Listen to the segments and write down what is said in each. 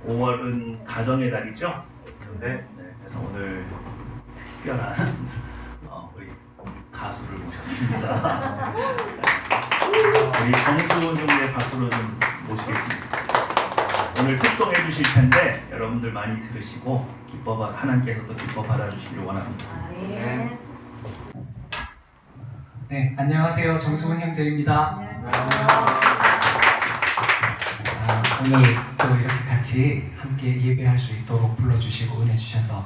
5월은 가정의 달이죠. 그래서 오늘 특별한 우리 가수를 모셨습니다. 우리 정수훈 형님의 박수로 좀 모시겠습니다. 오늘 특송해 주실 텐데 여러분들 많이 들으시고 하나님께서도 기뻐 받아주시기를 원합니다. 네, 안녕하세요. 정수훈 형제입니다. 오늘 또 이렇게 같이 함께 예배할 수 있도록 불러주시고 은혜 주셔서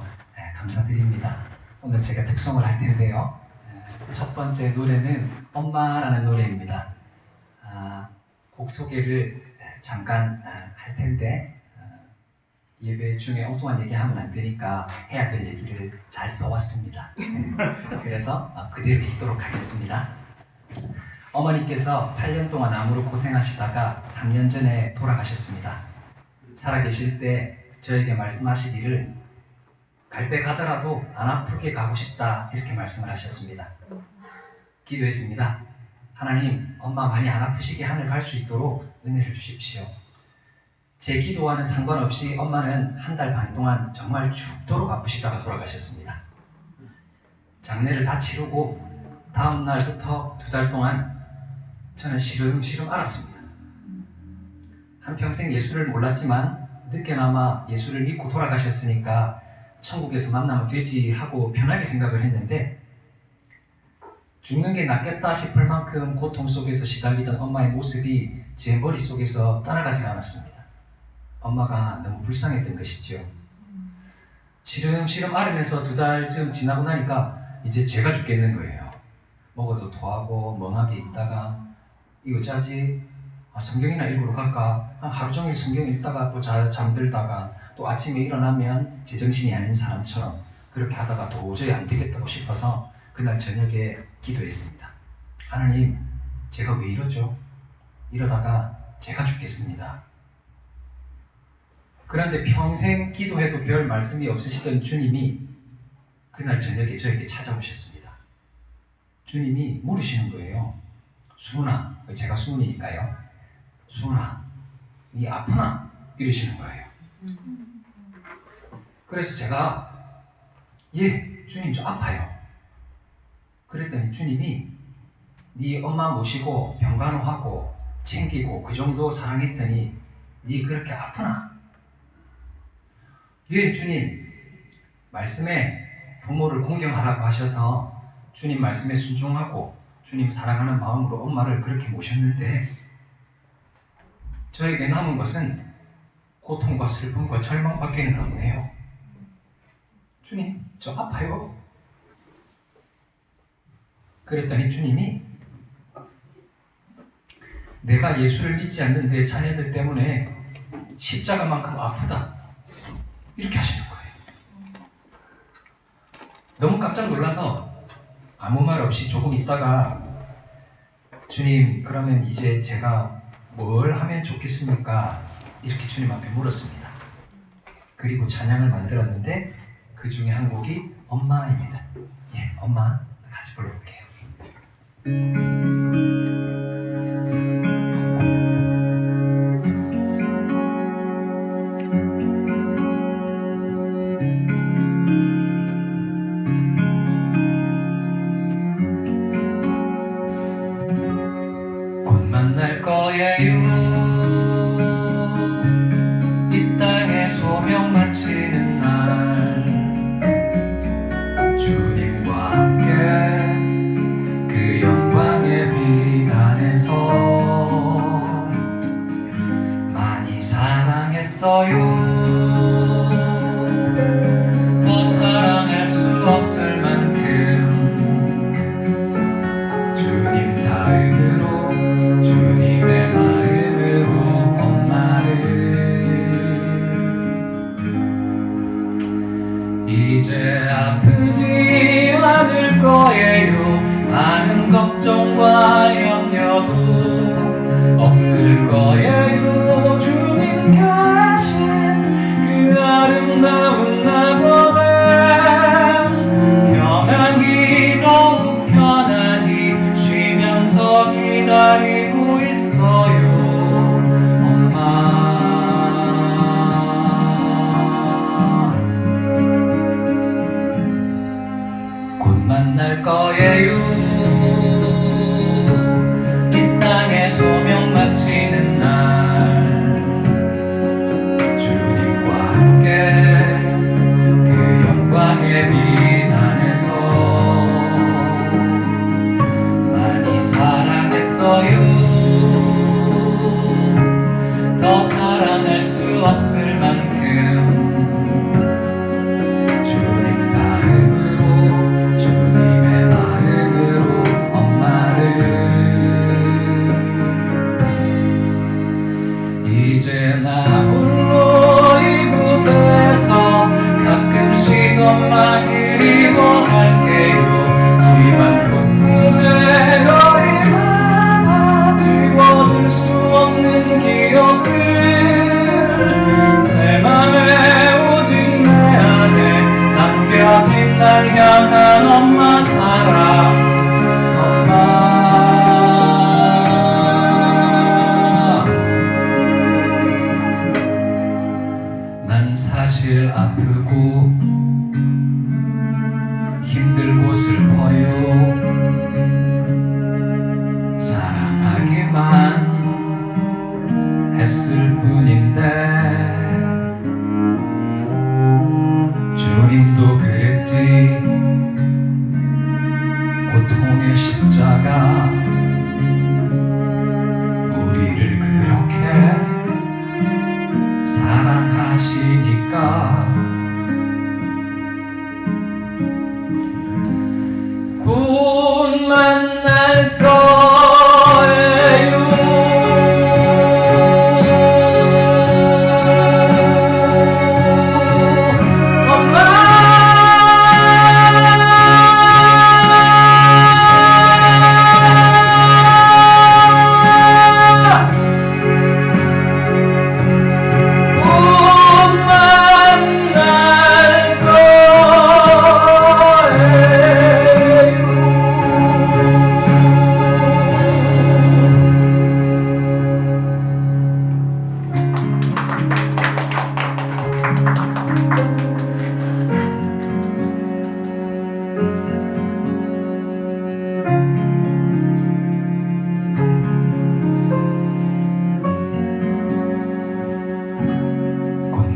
감사드립니다. 오늘 제가 특송을 할 텐데요. 첫 번째 노래는 엄마라는 노래입니다. 곡 소개를 잠깐 할 텐데 예배 중에 엉뚱한 얘기하면 안 되니까 해야 될 얘기를 잘 써왔습니다. 그래서 그대로 읽도록 하겠습니다. 어머니께서 8년 동안 암으로 고생하시다가 3년 전에 돌아가셨습니다. 살아계실 때 저에게 말씀하시기를 갈 때 가더라도 안 아프게 가고 싶다 이렇게 말씀을 하셨습니다. 기도했습니다. 하나님, 엄마 많이 안 아프시게 하늘 갈 수 있도록 은혜를 주십시오. 제 기도와는 상관없이 엄마는 한 달 반 동안 정말 죽도록 아프시다가 돌아가셨습니다. 장례를 다 치르고 다음 날부터 2달 동안 저는 시름시름 앓았습니다. 한평생 예수를 몰랐지만 늦게나마 예수를 믿고 돌아가셨으니까 천국에서 만나면 되지 하고 편하게 생각을 했는데 죽는 게 낫겠다 싶을 만큼 고통 속에서 시달리던 엄마의 모습이 제 머릿속에서 떠나가지 않았습니다. 엄마가 너무 불쌍했던 것이죠. 시름시름 앓으면서 2달쯤 지나고 나니까 이제 제가 죽겠는 거예요. 먹어도 토하고 멍하게 있다가 이거 짜지? 성경이나 읽으러 갈까? 하루 종일 성경 읽다가 또 잠들다가 또 아침에 일어나면 제정신이 아닌 사람처럼 그렇게 하다가 도저히 안 되겠다고 싶어서 그날 저녁에 기도했습니다. 하나님, 제가 왜 이러죠? 이러다가 제가 죽겠습니다. 그런데 평생 기도해도 별 말씀이 없으시던 주님이 그날 저녁에 저에게 찾아오셨습니다. 주님이 물으시는 거예요. 수훈아, 제가 수훈이니까요. 수훈아, 네 아프나? 이러시는 거예요. 그래서 제가 예, 주님 저 아파요. 그랬더니 주님이 네 엄마 모시고 병간호하고 챙기고 그 정도 사랑했더니 네 그렇게 아프나? 예, 주님. 말씀에 부모를 공경하라고 하셔서 주님 말씀에 순종하고 주님 사랑하는 마음으로 엄마를 그렇게 모셨는데 저에게 남은 것은 고통과 슬픔과 절망밖에는 없네요. 주님, 저 아파요. 그랬더니 주님이 내가 예수를 믿지 않는 내 자녀들 때문에 십자가만큼 아프다 이렇게 하시는 거예요. 너무 깜짝 놀라서 아무 말 없이 조금 있다가 주님, 그러면 이제 제가 뭘 하면 좋겠습니까? 이렇게 주님 앞에 물었습니다. 그리고 찬양을 만들었는데 그 중에 한 곡이 엄마입니다. 예, 엄마 같이 불러볼게요. 곧 만날 거예요. 이 땅에 소명 마치는 날 주님과 함께 그 영광의 빛 안에서 많이 사랑했어요. 더 사랑할 수 없을 만큼 주님 다음으로 주님의 마음으로 엄마를 이제 아프지 않을 거예요. 많은 걱정과 염려도 없을 거예요. 주님 계신 그 아름다운 나보다 편안히 더욱 편안히 쉬면서 기다리고 있어요. 엄마 없을 만큼 주님 마음으로 주님의 마음으로 엄마를 이제 나 홀로 이곳에서 가끔씩 엄마 그리워할게요. 집안 곳곳에 거리마다 지워질 수 없는 기억들 내 맘에 오직 내 안에 남겨진 날 향한 엄마 사랑 엄마 난 사실 아프고 힘들고 슬퍼요. 사랑하기만 했을 뿐인데 주님도 그랬지. 고통의 십자가 우리를 그렇게 사랑하시니까 곧 만날 거예요.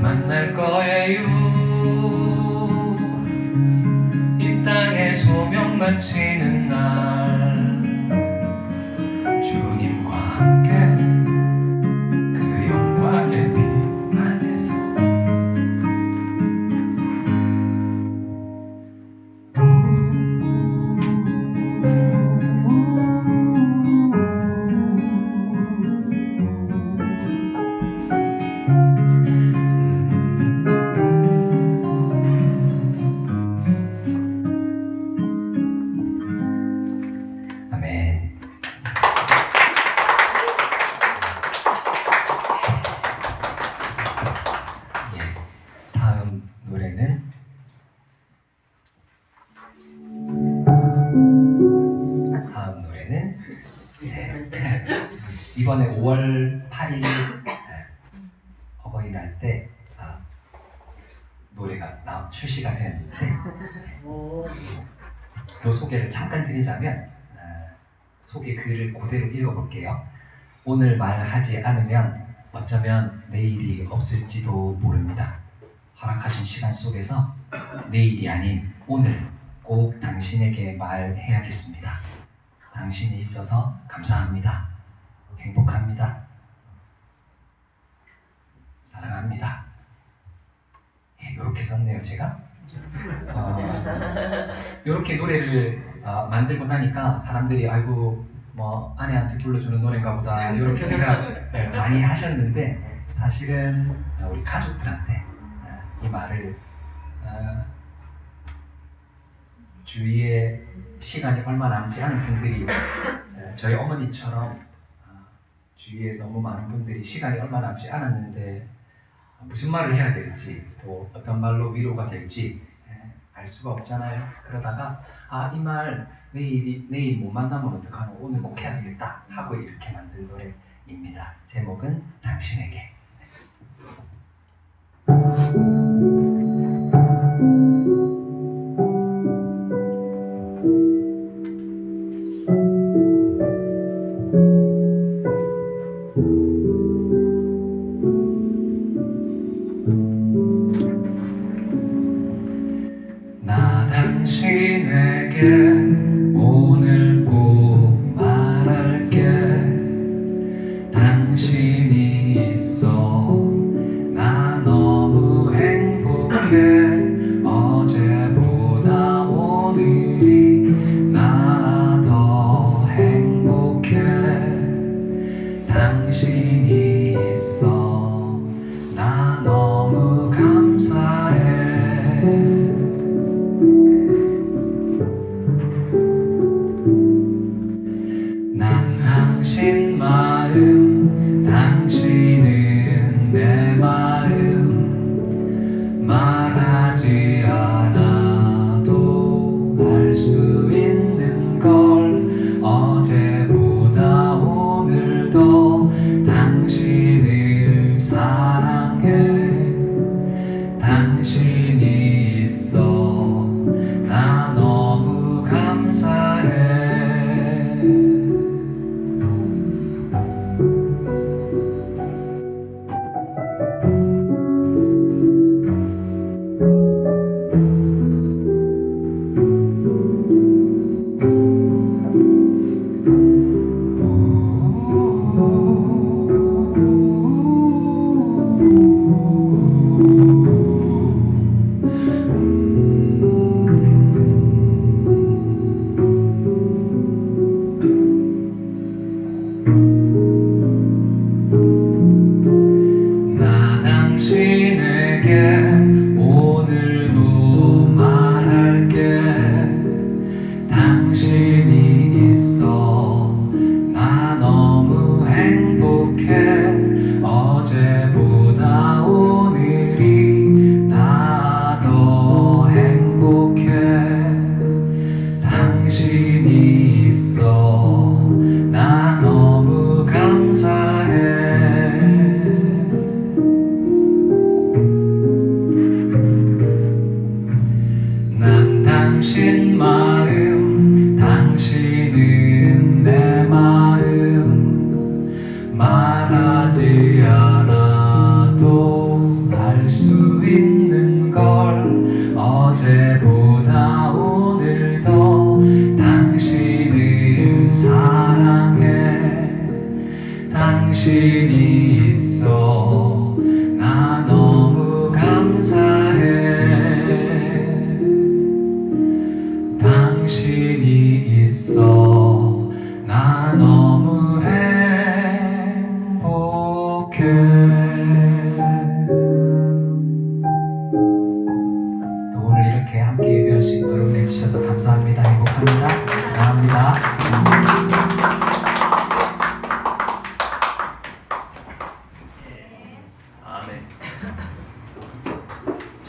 만날 거예요. 이 땅에 소명 마치는 날 주님과 함께 그 영광의 빛 안에서 다음 노래는 이번에 5월 8일 어버이날 때 노래가 출시가 되었는데 또 소개를 잠깐 드리자면 소개 글을 그대로 읽어볼게요. 오늘 말하지 않으면 어쩌면 내일이 없을지도 모릅니다. 허락하신 시간 속에서 내일이 아닌 오늘 꼭 당신에게 말해야겠습니다. 당신이 있어서 감사합니다. 행복합니다. 사랑합니다. 이렇게 썼네요 제가. 이렇게 노래를 만들고 나니까 사람들이 아이고 뭐 아내한테 불러주는 노래인가 보다 이렇게 생각을 많이 하셨는데 사실은 우리 가족들한테 이 말을 주위에 시간이 얼마 남지 않은 분들이 저희 어머니처럼 주위에 너무 많은 분들이 시간이 얼마 남지 않았는데 무슨 말을 해야 될지 또 어떤 말로 위로가 될지 알 수가 없잖아요. 그러다가 이 말 내일 못 만나면 어떡하노 오늘 꼭 해야 되겠다 하고 이렇게 만든 노래입니다. 제목은 당신에게. 나 당신에게 오늘 꼭 말할게. 당신이 있어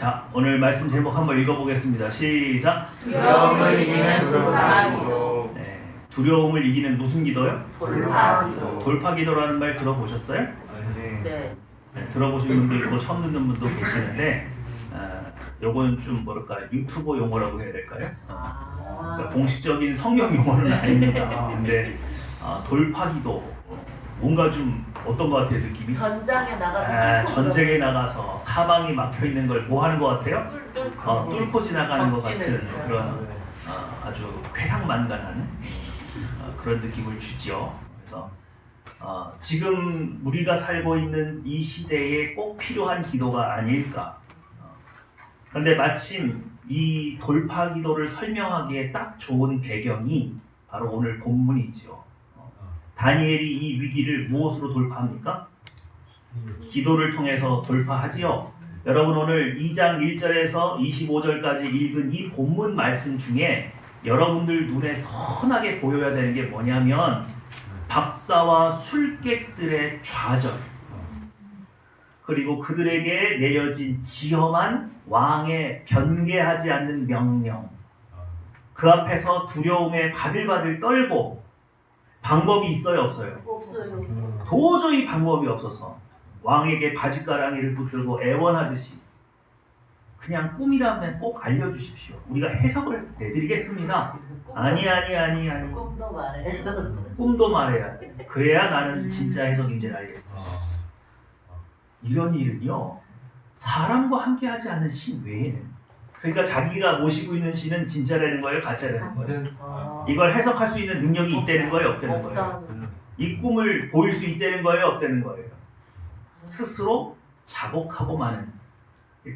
자, 오늘 말씀 제목 한번 읽어보겠습니다. 시작. 두려움을 이기는 돌파기도. 네, 두려움을 이기는 무슨 기도요? 돌파기도. 돌파기도라는 말 들어보셨어요? 네. 네, 들어보신 분도 있고 처음 듣는 분도 계시는데 요건 좀 뭐랄까 유튜버 용어라고 해야 될까요? 그러니까 공식적인 성경 용어는 아닙니다. 근데 돌파기도 뭔가 좀 어떤 것 같아요 느낌이? 전장에 나가서 전쟁에 나가서 사방이 막혀 있는 걸 뭐 하는 것 같아요? 뚫고 지나가는 것 같은 그런 아주 회상만간한 그런 느낌을 주죠. 그래서 지금 우리가 살고 있는 이 시대에 꼭 필요한 기도가 아닐까. 그런데 마침 이 돌파 기도를 설명하기에 딱 좋은 배경이 바로 오늘 본문이죠. 다니엘이 이 위기를 무엇으로 돌파합니까? 기도를 통해서 돌파하지요. 여러분 오늘 2장 1절에서 25절까지 읽은 이 본문 말씀 중에 여러분들 눈에 선하게 보여야 되는 게 뭐냐면 박사와 술객들의 좌절, 그리고 그들에게 내려진 지엄한 왕의 변개하지 않는 명령, 그 앞에서 두려움에 바들바들 떨고 방법이 있어요 없어요? 없어요. 도저히 방법이 없어서 왕에게 바짓가랑이를 붙들고 애원하듯이 그냥 꿈이라면 꼭 알려주십시오. 우리가 해석을 내드리겠습니다. 아니 꿈도 말해. 꿈도 말해야 돼. 그래야 나는 진짜 해석인지를 알겠어. 이런 일은요 사람과 함께 하지 않는 신 외에는, 그러니까 자기가 모시고 있는 신은 진짜라는 거예요 가짜라는 거예요? 이걸 해석할 수 있는 능력이 있다는 거예요 없다는 거예요? 이 꿈을 보일 수 있다는 거예요 없다는 거예요? 스스로 자복하고 마는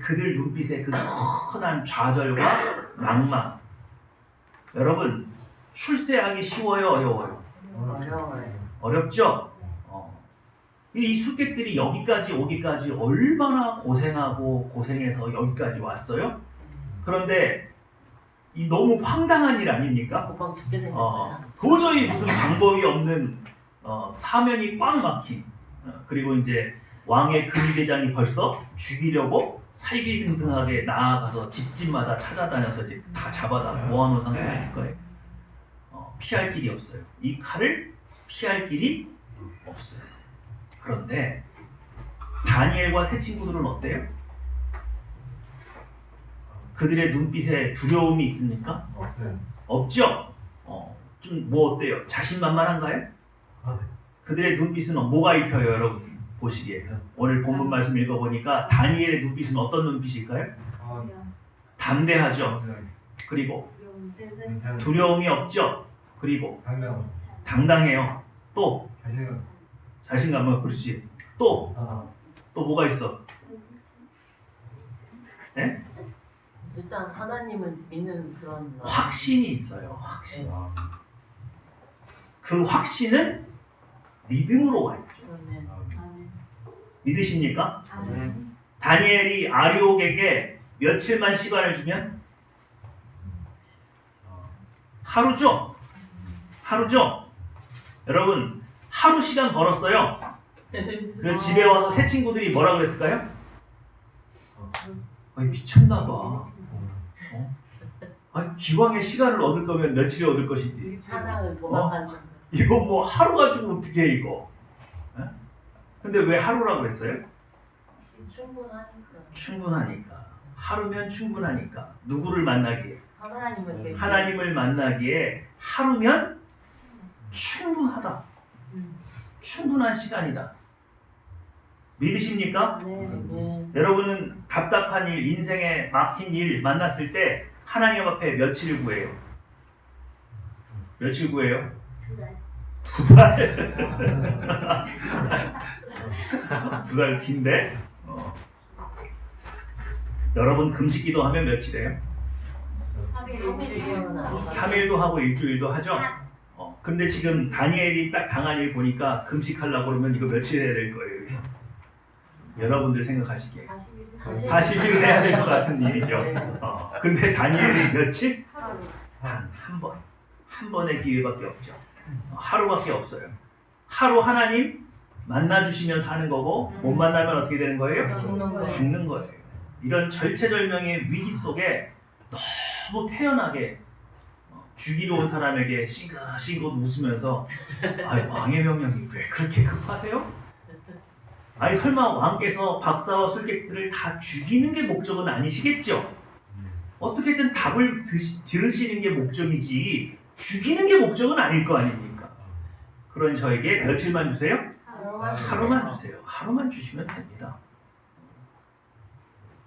그들 눈빛의 그 선한 좌절과 낭만. 여러분 출세하기 쉬워요 어려워요? 어려워요. 어렵죠? 이 숙객들이 여기까지 오기까지 얼마나 고생하고 고생해서 여기까지 왔어요? 그런데 이 너무 황당한 일 아닙니까? 금방 죽게 생겼어요. 도저히 무슨 방법이 없는 사면이 꽉 막힌, 그리고 이제 왕의 금대장이 벌써 죽이려고 살기등등하게 나아가서 집집마다 찾아다녀서 이제 다 잡아다 모아놓은 상태일 거예요. 피할 길이 없어요. 이 칼을 피할 길이 없어요. 그런데 다니엘과 세 친구들은 어때요? 그들의 눈빛에 두려움이 있습니까? 없죠? 좀 뭐 어때요? 자신만만한가요? 그들의 눈빛은 뭐가 읽혀요 여러분 보시기에? 오늘 본문 말씀 읽어보니까 다니엘의 눈빛은 어떤 눈빛일까요? 담대하죠. 그리고 두려움이 없죠. 그리고 당당해요. 또 자신감은 그렇지. 또 뭐가 있어? 네? 일단 하나님을 믿는 그런 확신이 있어요. 확신. 그 확신은 믿음으로 와 있죠. 믿으십니까? 다니엘이 아리옥에게 며칠만 시간을 주면 하루죠? 하루죠? 여러분 하루 시간 벌었어요. 그래서 집에 와서 새 친구들이 뭐라고 그랬을까요? 미쳤나 봐. 기왕에 시간을 얻을 거면 며칠이 얻을 것이지. 하나를 도망간 점. 이거 뭐 하루 가지고 어떻게 해 이거? 근데 왜 하루라고 그랬어요? 충분하니까. 충분하니까. 하루면 충분하니까. 누구를 만나기에? 하나님을 하나님을 만나기에 하루면 충분하다. 충분한 시간이다. 믿으십니까? 네. 여러분은 답답한 일, 인생에 막힌 일 만났을 때 하나님 앞에 며칠 구해요? 며칠 구해요? 2달. 2달 긴데? 여러분 금식 기도하면 며칠이에요? 3일도 하고 일주일도 하죠? 근데 지금 다니엘이 딱 당한 일 보니까 금식하려고 그러면 이거 며칠 해야 될 거예요? 여러분들 생각하시기에 40일 해야 될 것 같은 일이죠. 근데 다니엘이 며칠? 한 번. 한 번의 기회밖에 없죠. 하루밖에 없어요. 하루 하나님 만나주시면 사는 거고 못 만나면 어떻게 되는 거예요? 죽는 거예요. 죽는 거예요. 이런 절체절명의 위기 속에 너무 태연하게 죽이러 온 사람에게 싱긋싱긋 웃으면서 아이 왕의 명령이 왜 그렇게 급하세요? 아니 설마 왕께서 박사와 술객들을 다 죽이는 게 목적은 아니시겠죠? 어떻게든 답을 들으시는 게 목적이지 죽이는 게 목적은 아닐 거 아닙니까? 그런 저에게 며칠만 주세요? 하루만 주세요. 하루만 주시면 됩니다.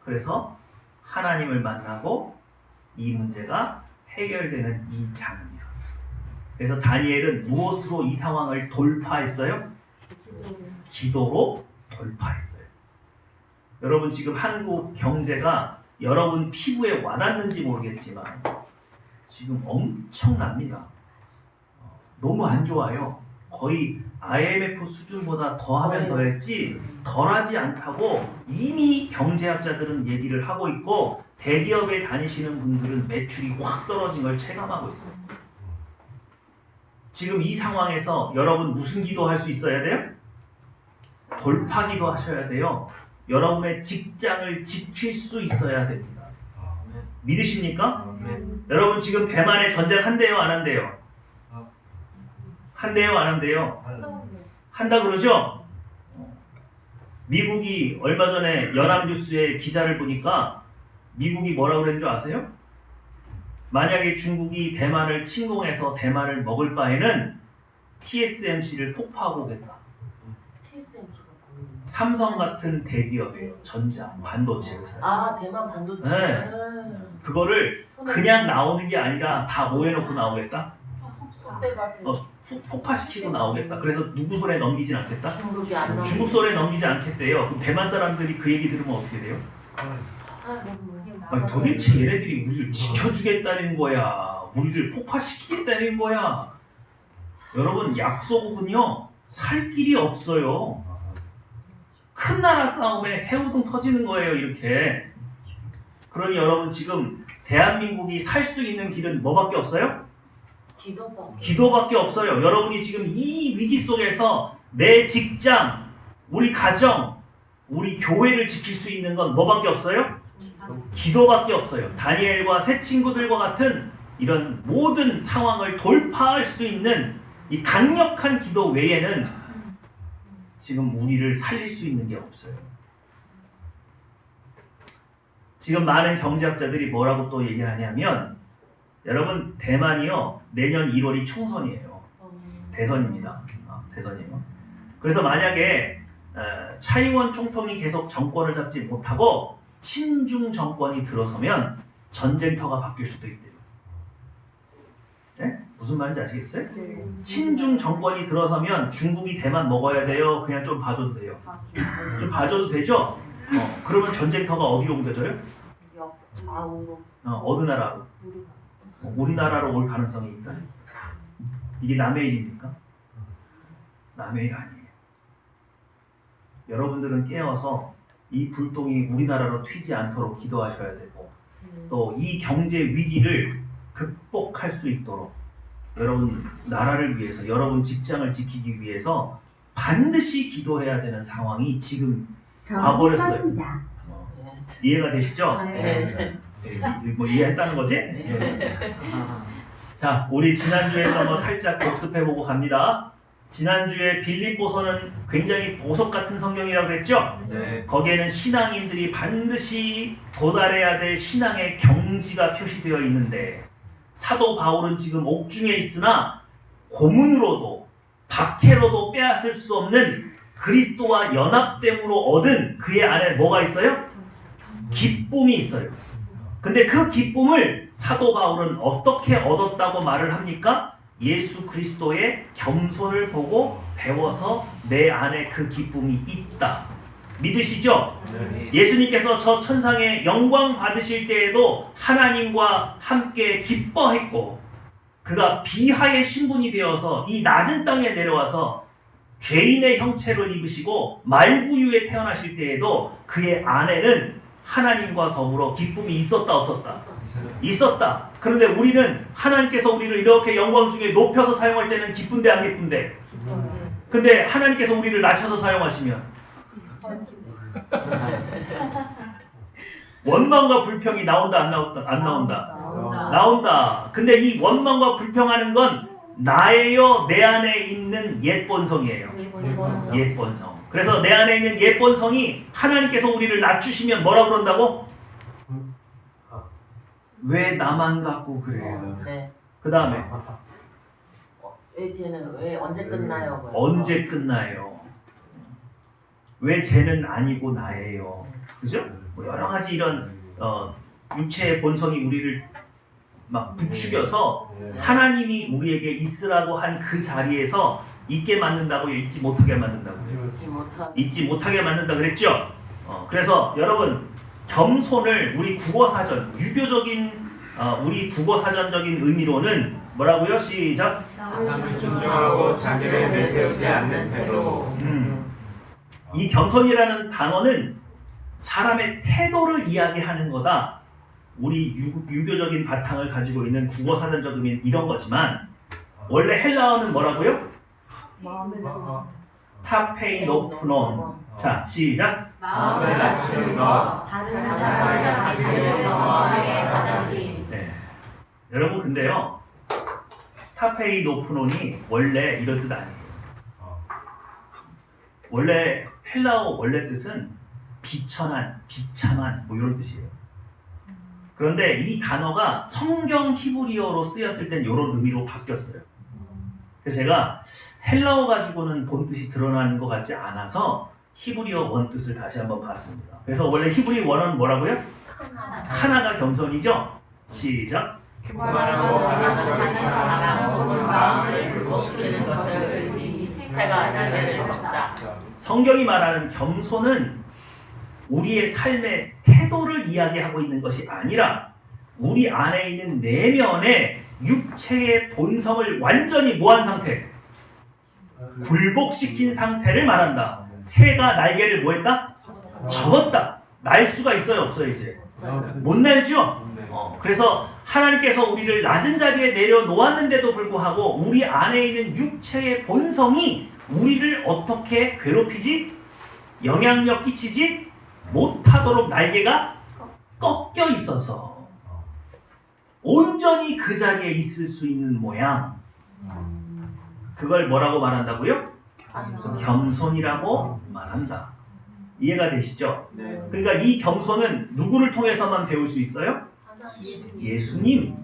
그래서 하나님을 만나고 이 문제가 해결되는 이 장면. 그래서 다니엘은 무엇으로 이 상황을 돌파했어요? 기도로 돌파했어요. 여러분 지금 한국 경제가 여러분 피부에 와닿는지 모르겠지만 지금 엄청납니다. 너무 안 좋아요. 거의 IMF 수준보다 더하면 더했지 덜하지 않다고 이미 경제학자들은 얘기를 하고 있고 대기업에 다니시는 분들은 매출이 확 떨어진 걸 체감하고 있어요. 지금 이 상황에서 여러분 무슨 기도할 수 있어야 돼요? 돌파 기도하셔야 돼요. 여러분의 직장을 지킬 수 있어야 됩니다. 믿으십니까? 여러분 지금 대만에 전쟁 한대요 안 한대요? 한대요 안 한대요? 한다 그러죠? 미국이 얼마 전에 연합뉴스의 기사를 보니까 미국이 뭐라고 그랬는 줄 아세요? 만약에 중국이 대만을 침공해서 대만을 먹을 바에는 TSMC를 폭파하고 오겠다. 삼성 같은 대기업이에요. 전자, 반도체 회사. 아 대만 반도체. 네. 그거를 그냥 나오는 게 아니라 다 모여놓고 나오겠다. 폭파시키고 나오겠다. 그래서 누구 손에 넘기진 않겠다. 중국이 안 나오고. 중국 손에 넘기지 않겠대요. 그럼 대만 사람들이 그 얘기 들으면 어떻게 돼요? 아니, 도대체 얘네들이 우리를 지켜주겠다는 거야? 우리를 폭파시키겠다는 거야? 여러분 약소국은요 살 길이 없어요. 큰 나라 싸움에 새우등 터지는 거예요 이렇게. 그러니 여러분 지금 대한민국이 살 수 있는 길은 뭐밖에 없어요? 기도밖에 없어요. 여러분이 지금 이 위기 속에서 내 직장, 우리 가정, 우리 교회를 지킬 수 있는 건 뭐밖에 없어요? 기도밖에 없어요. 다니엘과 새 친구들과 같은 이런 모든 상황을 돌파할 수 있는 이 강력한 기도 외에는 지금 우리를 살릴 수 있는 게 없어요. 지금 많은 경제학자들이 뭐라고 또 얘기하냐면 여러분 대만이요 내년 1월이 총선이에요. 대선입니다. 대선이에요. 그래서 만약에 차이원 총통이 계속 정권을 잡지 못하고 친중 정권이 들어서면 전쟁터가 바뀔 수도 있대요. 네? 무슨 말인지 아시겠어요? 친중 정권이 들어서면 중국이 대만 먹어야 돼요? 그냥 좀 봐줘도 돼요? 좀 봐줘도 되죠? 그러면 전쟁터가 어디로 옮겨져요? 어느 나라로? 우리나라로 올 가능성이 있다. 이게 남의 일입니까? 남의 일 아니에요. 여러분들은 깨어서 이 불똥이 우리나라로 튀지 않도록 기도하셔야 되고 또 이 경제 위기를 극복할 수 있도록 여러분 나라를 위해서 여러분 직장을 지키기 위해서 반드시 기도해야 되는 상황이 지금 와버렸어요. 이해가 되시죠? 네. 뭐 이해했다는 거지? 자, 우리 지난주에 한번 살짝 복습해보고 갑니다. 지난주에 빌립보서는 굉장히 보석 같은 성경이라고 그랬죠? 네. 거기에는 신앙인들이 반드시 도달해야 될 신앙의 경지가 표시되어 있는데 사도 바울은 지금 옥중에 있으나 고문으로도 박해로도 빼앗을 수 없는 그리스도와 연합됨으로 얻은 그의 안에 뭐가 있어요? 기쁨이 있어요. 근데 그 기쁨을 사도 바울은 어떻게 얻었다고 말을 합니까? 예수 그리스도의 겸손을 보고 배워서 내 안에 그 기쁨이 있다. 믿으시죠? 네. 예수님께서 저 천상의 영광 받으실 때에도 하나님과 함께 기뻐했고 그가 비하의 신분이 되어서 이 낮은 땅에 내려와서 죄인의 형체를 입으시고 말구유에 태어나실 때에도 그의 안에는 하나님과 더불어 기쁨이 있었다 없었다? 있었다. 그런데 우리는 하나님께서 우리를 이렇게 영광 중에 높여서 사용할 때는 기쁜데 안 기쁜데? 근데 하나님께서 우리를 낮춰서 사용하시면 원망과 불평이 나온다 안 나온다? 안 나온다. 나온다. 나온다. 근데 이 원망과 불평하는 건 나예요, 내 안에 있는 옛 본성이에요. 옛 본성. 그래서 내 안에 있는 옛 본성이 하나님께서 우리를 낮추시면 뭐라 그런다고? 왜 나만 갖고 그래요? 네. 그 다음에 왜 쟤는 왜 언제 끝나요? 언제 끝나요? 왜 쟤는 아니고 나예요? 그죠? 뭐 여러 가지 이런 육체의 본성이 우리를 막 부추겨서 하나님이 우리에게 있으라고 한 그 자리에서 있게 만든다고요? 있지 못하게 만든다고요? 잊지 못하. 잊지 못하게 만든다 그랬죠? 그래서 여러분 겸손을 우리 국어사전 유교적인 우리 국어사전적인 의미로는 뭐라고요? 시작. 남을 존중하고 자기를 내세우지 않는 태도. 이 겸손이라는 단어는 사람의 태도를 이야기하는 거다. 우리 유교적인 바탕을 가지고 있는 국어사전적 의미는 이런 거지만 원래 헬라어는 뭐라고요? 타페이노프논. 자, 시작. 마음을 낮추는 것. 다른 사람을 가지고 영원하게 받아들임. 네. 여러분 근데요. 타페이노프논이 원래 이런 뜻 아니에요. 원래 헬라어 원래 뜻은 비천한, 비참한 뭐 이런 뜻이에요. 그런데 이 단어가 성경 히브리어로 쓰였을 땐 이런 의미로 바뀌었어요. 그래서 제가 헬라어 가지고는 본뜻이 드러나는 것 같지 않아서 히브리어 원뜻을 다시 한번 봤습니다. 그래서 원래 히브리 원어는 뭐라고요? 하나가 겸손이죠? 시작. 교만하고 하나님을 사랑하는 모든 마음을 굴복시키는 것을 새가 알게 되었다. 성경이 말하는 겸손은 우리의 삶의 태도를 이야기하고 있는 것이 아니라 우리 안에 있는 내면의 육체의 본성을 완전히 뭐한 상태? 굴복시킨 상태를 말한다. 새가 날개를 뭐했다? 접었다. 날 수가 있어요, 없어요 이제? 못 날죠? 그래서 하나님께서 우리를 낮은 자리에 내려놓았는데도 불구하고 우리 안에 있는 육체의 본성이 우리를 어떻게 괴롭히지? 영향력 끼치지? 못하도록 날개가 꺾여 있어서 온전히 그 자리에 있을 수 있는 모양. 그걸 뭐라고 말한다고요? 겸손이라고 말한다. 이해가 되시죠? 네. 그러니까 이 겸손은 누구를 통해서만 배울 수 있어요? 예수님.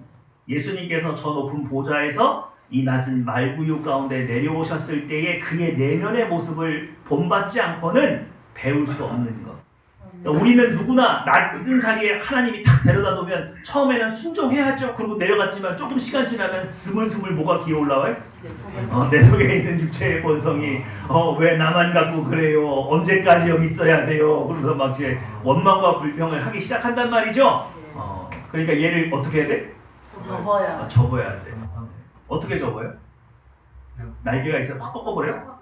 예수님께서 저 높은 보좌에서 이 낮은 말구유 가운데 내려오셨을 때의 그의 내면의 모습을 본받지 않고는 배울 수 없는 것. 그러니까 우리는 누구나 낮은 자리에 하나님이 탁 데려다 놓으면 처음에는 순종해야죠. 그리고 내려갔지만 조금 시간 지나면 스물스물 뭐가 기어 올라와요? 내 속에 있는 육체의 본성이 왜 나만 갖고 그래요? 언제까지 여기 있어야 돼요? 그러면서 막 이제 원망과 불평을 하기 시작한단 말이죠. 그러니까 얘를 어떻게 해야 돼? 접어야. 접어야 돼. 어떻게 접어요? 날개가 있어요? 확 꺾어버려요?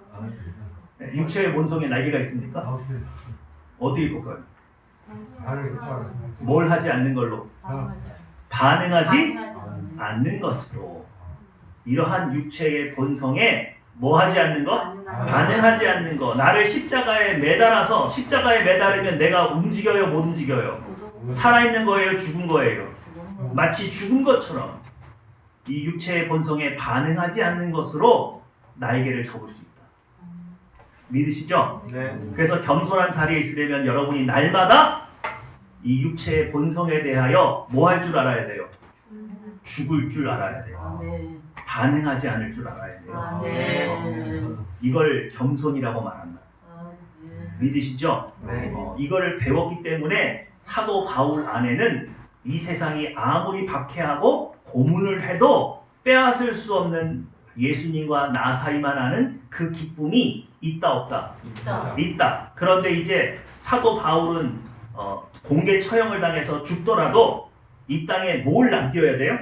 육체의 본성에 날개가 있습니까? 어떻게 꺾어요? 뭘 하지 않는 걸로? 반응하지 않는 것으로. 이러한 육체의 본성에 뭐 하지 않는 것? 반응하지 않는 것. 나를 십자가에 매달아서 십자가에 매달으면 내가 움직여요? 못 움직여요? 살아있는 거예요? 죽은 거예요? 마치 죽은 것처럼 이 육체의 본성에 반응하지 않는 것으로 날개를 접을 수 있다. 믿으시죠? 네. 그래서 겸손한 자리에 있으려면 여러분이 날마다 이 육체의 본성에 대하여 뭐 할 줄 알아야 돼요? 죽을 줄 알아야 돼요. 네. 반응하지 않을 줄 알아야 돼요. 네. 이걸 겸손이라고 말한다. 믿으시죠? 네. 이거를 배웠기 때문에 사도 바울 안에는 이 세상이 아무리 박해하고 고문을 해도 빼앗을 수 없는 예수님과 나 사이만 아는 그 기쁨이 있다 없다? 있다. 있다. 그런데 이제 사도 바울은 공개 처형을 당해서 죽더라도 이 땅에 뭘 남겨야 돼요?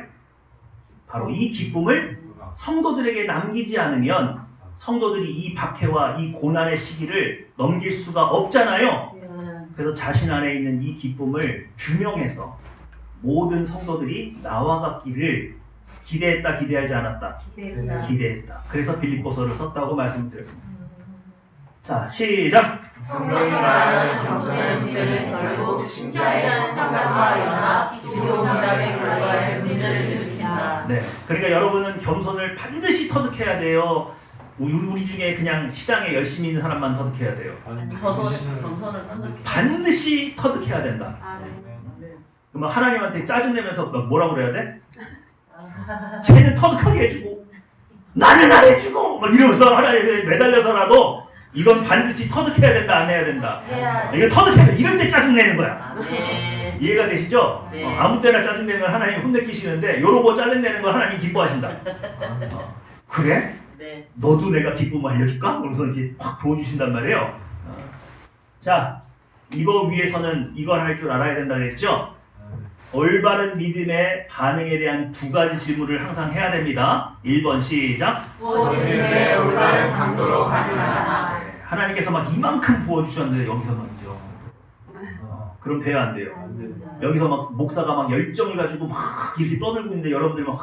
바로 이 기쁨을 성도들에게 남기지 않으면 성도들이 이 박해와 이 고난의 시기를 넘길 수가 없잖아요. 그래서 자신 안에 있는 이 기쁨을 규명해서 모든 성도들이 나와 같기를 기대했다, 기대하지 않았다? 기대했다. 기대했다. 그래서 빌립보서를 썼다고 말씀드렸습니다. 자, 시작. 성경이 말하는 겸손의 문제는 결국 신자의 성장과 연합, 기도 응답의 결과에 문제를 일으킨다. 네, 그러니까 여러분은 겸손을 반드시 터득해야 돼요. 우리 중에 그냥 시당에 열심히 있는 사람만 터득해야 돼요. 저도 겸손을 터득해. 반드시 터득해야 된다. 그러면 하나님한테 짜증내면서 막 뭐라고 그래야 돼? 쟤는 터득하게 해주고 나는 안 해주고 막 이러면서 하나님에 매달려서라도 이건 반드시 터득해야 된다, 안 해야 된다. 이거 터득해야 돼. 이럴 때 짜증내는 거야. 네. 이해가 되시죠? 네. 아무 때나 짜증내면 하나님 혼내키시는데 요러고 짜증내는 거 하나님 기뻐하신다. 그래? 네. 너도 내가 기쁨을 알려줄까? 그러면서 이렇게 확 부어주신단 말이에요. 자, 이거 위해서는 이걸 할 줄 알아야 된다 그랬죠? 올바른 믿음의 반응에 대한 두 가지 질문을 항상 해야 됩니다. 1번 시작. 무엇인데 올바른 강도로 반응하나. 네, 하나님께서 막 이만큼 부어주셨는데 여기서 말이죠. 그럼 돼요, 안 돼요? 여기서 막 목사가 막 열정을 가지고 막 이렇게 떠들고 있는데 여러분들 막